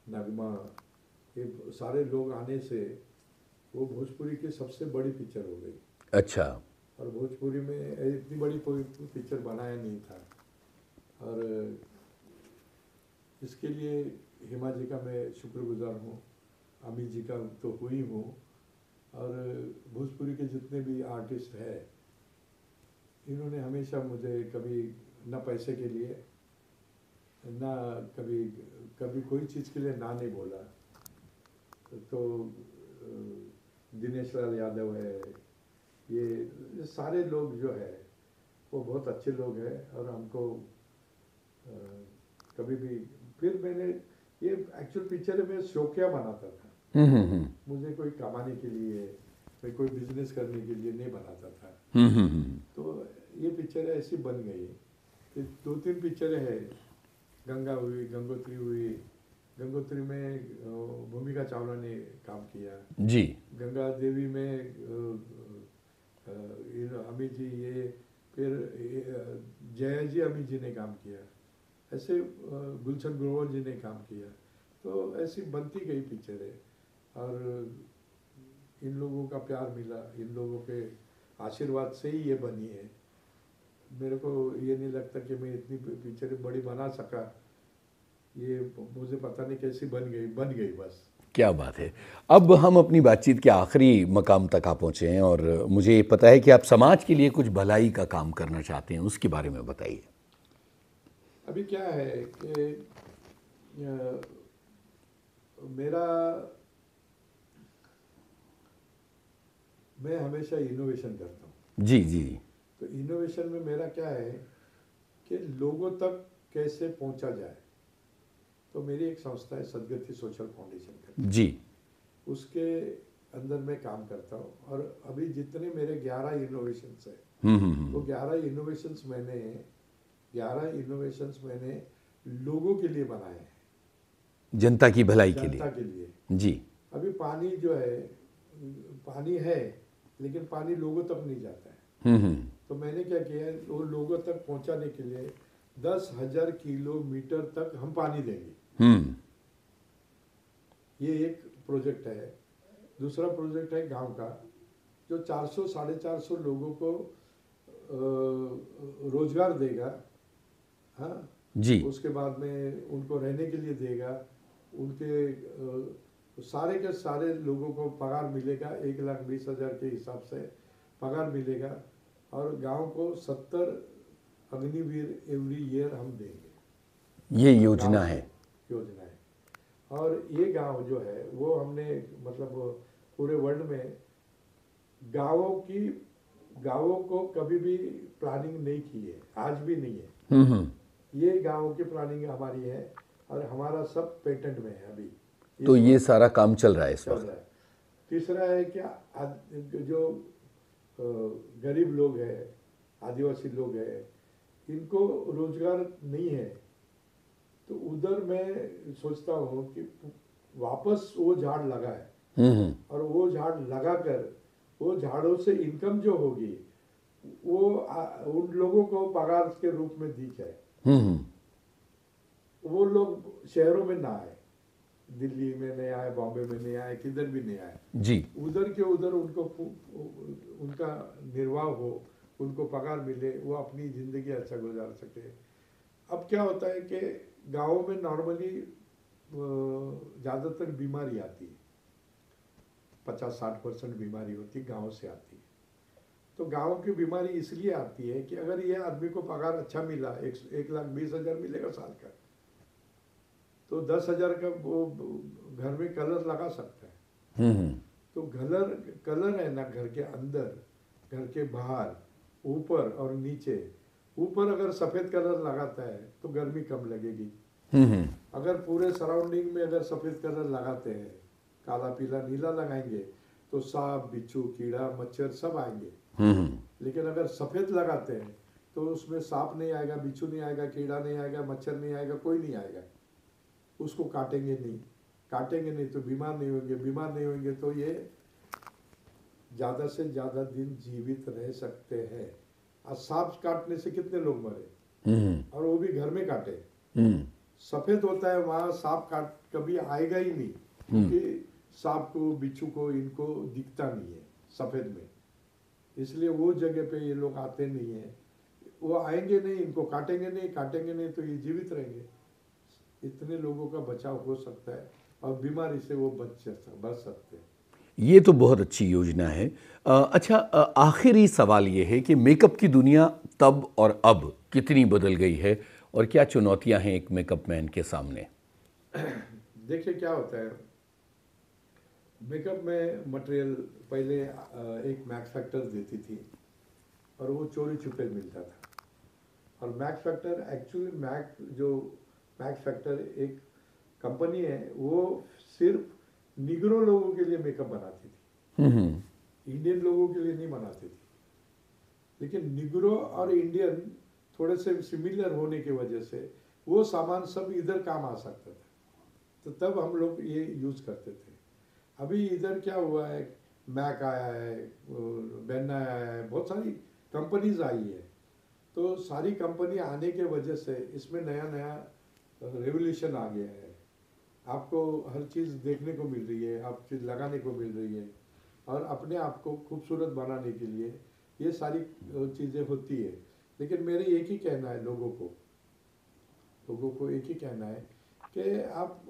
नगमा, ये सारे लोग आने से वो भोजपुरी की सबसे बड़ी पिक्चर हो गई। अच्छा। और भोजपुरी में इतनी बड़ी कोई पिक्चर बनाया नहीं था। और इसके लिए हेमा जी का मैं शुक्रगुजार हूँ, अमित जी का तो हुई हूँ, और भोजपुरी के जितने भी आर्टिस्ट हैं इन्होंने हमेशा मुझे कभी न पैसे के लिए ना कभी कभी कोई चीज़ के लिए ना नहीं बोला। तो दिनेश लाल यादव है, ये सारे लोग जो है वो बहुत अच्छे लोग हैं और हमको कभी भी फिर मैंने ये एक्चुअल पिक्चर में शौकिया बनाता था। मुझे कोई कमाने के लिए मैं कोई बिजनेस करने के लिए नहीं बनाता था। तो ये पिक्चर ऐसी बन गई। फिर 2-3 पिक्चरें हैं, गंगा हुई, गंगोत्री हुई। गंगोत्री में भूमिका चावला ने काम किया जी। गंगा देवी में अमित जी, ये फिर जया जी अमित जी ने काम किया। ऐसे गुलशन ग्रोवर जी ने काम किया। तो ऐसी बनती गई पिक्चर है और इन लोगों का प्यार मिला, इन लोगों के आशीर्वाद से ही ये बनी है। मेरे को ये नहीं लगता कि मैं इतनी पिक्चरें बड़ी बना सका, ये मुझे पता नहीं कैसी बन गई बस। क्या बात है। अब हम अपनी बातचीत के आखिरी मकाम तक आ पहुँचे हैं और मुझे ये पता है कि आप समाज के लिए कुछ भलाई का काम करना चाहते हैं, उसके बारे में बताइए। अभी क्या है कि मैं हमेशा इनोवेशन करता हूँ। जी जी। तो इनोवेशन में मेरा क्या है कि लोगों तक कैसे पहुँचा जाए। तो मेरी एक संस्था है सदगति सोशल फाउंडेशन करके, जी, उसके अंदर मैं काम करता हूँ। और अभी जितने मेरे 11 इनोवेशंस है, वो 11 इनोवेशंस मैंने लोगों के लिए बनाए हैं, जनता की भलाई के जनता लिए। के लिए। जी। अभी पानी जो है, पानी है लेकिन पानी लोगों तक नहीं जाता है। तो मैंने क्या किया है, वो लोगों तक पहुंचाने के लिए 10,000 किलोमीटर तक हम पानी देंगे। ये एक प्रोजेक्ट है। दूसरा प्रोजेक्ट है गांव का, जो 400-450 लोगों को रोजगार देगा। हाँ जी। उसके बाद में उनको रहने के लिए देगा, उनके सारे के सारे लोगों को पगार मिलेगा, 1,20,000 के हिसाब से पगार मिलेगा। और गांव को 70 अग्निवीर एवरी ईयर हम देंगे। ये योजना है। योजना है। और ये गांव जो है वो हमने मतलब पूरे वर्ल्ड में गांवों को कभी भी प्लानिंग नहीं की है, आज भी नहीं है। ये गांव की प्लानिंग हमारी है और हमारा सब पेटेंट में है अभी। तो ये सारा काम चल रहा है इस वक्त। तीसरा है क्या, जो गरीब लोग हैं, आदिवासी लोग हैं, इनको रोजगार नहीं है। तो उधर मैं सोचता हूँ कि वापस वो झाड़ लगाए और वो झाड़ लगाकर वो झाड़ों से इनकम जो होगी वो उन लोगों को पगार के रूप में दी जाए। वो लोग शहरों में ना आए, दिल्ली में नहीं आए, बॉम्बे में नहीं आए, किधर भी नहीं आए जी। उधर के उधर उनको उनका निर्वाह हो, उनको पगार मिले, वो अपनी जिंदगी अच्छा गुजार सके। अब क्या होता है कि गाँव में नॉर्मली ज़्यादातर बीमारी आती है, 50-60% बीमारी होती गांव से आती है। तो गांव की बीमारी इसलिए आती है कि अगर ये आदमी को पगार अच्छा मिला, 1,20,000 मिलेगा साल का, तो 10,000 का वो घर में कलर लगा सकता है। तो कलर है ना, घर के अंदर, घर के बाहर, ऊपर और नीचे। ऊपर अगर सफेद कलर लगाता है तो गर्मी कम लगेगी। अगर पूरे सराउंडिंग में अगर सफेद कलर लगाते हैं, काला पीला नीला लगाएंगे, तो सांप बिच्छू कीड़ा मच्छर सब आएंगे। लेकिन अगर सफेद लगाते हैं तो उसमें सांप नहीं आएगा, बिच्छू नहीं आएगा, कीड़ा नहीं आएगा, मच्छर नहीं आएगा, कोई नहीं आएगा। उसको काटेंगे नहीं तो बीमार नहीं होंगे तो ये ज्यादा से ज्यादा दिन जीवित रह सकते हैं। और सांप काटने से कितने लोग मरे, और वो भी घर में काटे। सफेद होता है वहां सांप काट कभी आएगा ही नहीं, क्योंकि सांप को बिच्छू को इनको दिखता नहीं है सफेद में, इसलिए वो जगह पे ये लोग आते नहीं है। वो आएंगे नहीं, इनको काटेंगे नहीं तो ये जीवित रहेंगे। इतने लोगों का बचाव हो सकता है और बीमारी से वो बच सकते हैं। ये तो बहुत अच्छी योजना है। अच्छा, आखिरी सवाल ये है कि मेकअप की दुनिया तब और अब कितनी बदल गई है और क्या चुनौतियां हैं एक मेकअप मैन के सामने? देखिए क्या होता है, मेकअप में मटेरियल पहले एक मैक्स फैक्टर देती थी और वो चोरी छुपे मिलता था। और मैक्स फैक्टर एक्चुअली जो मैक्स फैक्टर एक कंपनी है, वो सिर्फ निग्रो लोगों के लिए मेकअप बनाती थी, इंडियन लोगों के लिए नहीं बनाती थी। लेकिन निग्रो और इंडियन थोड़े से सिमिलर होने की वजह से वो सामान सब इधर काम आ सकता था, तो तब हम लोग ये यूज़ करते थे। अभी इधर क्या हुआ है, मैक आया है, बेन आया है, बहुत सारी कंपनीज आई है। तो सारी कंपनी आने के वजह से इसमें नया नया रेवोल्यूशन आ गया है। आपको हर चीज़ देखने को मिल रही है, आप चीज़ लगाने को मिल रही है, और अपने आप को खूबसूरत बनाने के लिए ये सारी चीज़ें होती है। लेकिन मेरे एक ही कहना है लोगों को एक ही कहना है कि आप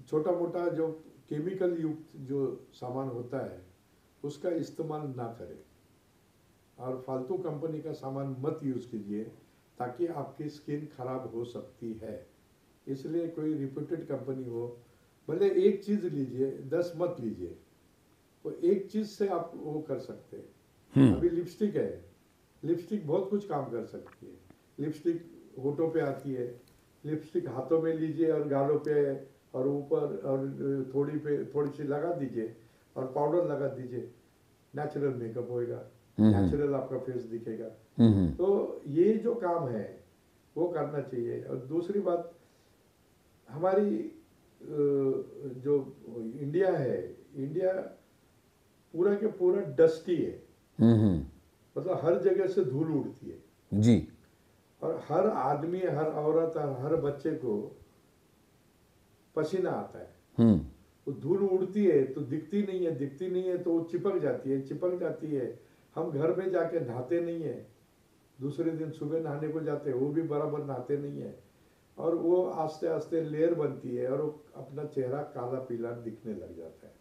छोटा मोटा जो केमिकल युक्त जो सामान होता है उसका इस्तेमाल ना करें, और फालतू कंपनी का सामान मत यूज़ कीजिए, ताकि आपकी स्किन खराब हो सकती है। इसलिए कोई रिप्यूटेड कंपनी हो, भले एक चीज़ लीजिए, 10 मत लीजिए, वो एक चीज़ से आप वो कर सकते हैं। अभी लिपस्टिक है, लिपस्टिक बहुत कुछ काम कर सकती है। लिपस्टिक होठों पे आती है, लिपस्टिक हाथों में लीजिए और गालों पे और ऊपर और थोड़ी सी लगा दीजिए और पाउडर लगा दीजिए, नेचुरल मेकअप होएगा, नेचुरल आपका फेस दिखेगा। तो ये जो काम है वो करना चाहिए। और दूसरी बात, हमारी जो इंडिया है, इंडिया पूरा के पूरा डस्टी है, मतलब हर जगह से धूल उड़ती है जी। और हर आदमी, हर औरत और हर बच्चे को पसीना आता है। वो धूल उड़ती है तो दिखती नहीं है, दिखती नहीं है तो वो चिपक जाती है। हम घर में जाके नहाते नहीं है, दूसरे दिन सुबह नहाने को जाते हैं, वो भी बराबर नहाते नहीं है, और वो आस्ते आस्ते लेयर बनती है और वो अपना चेहरा काला पीला दिखने लग जाता है।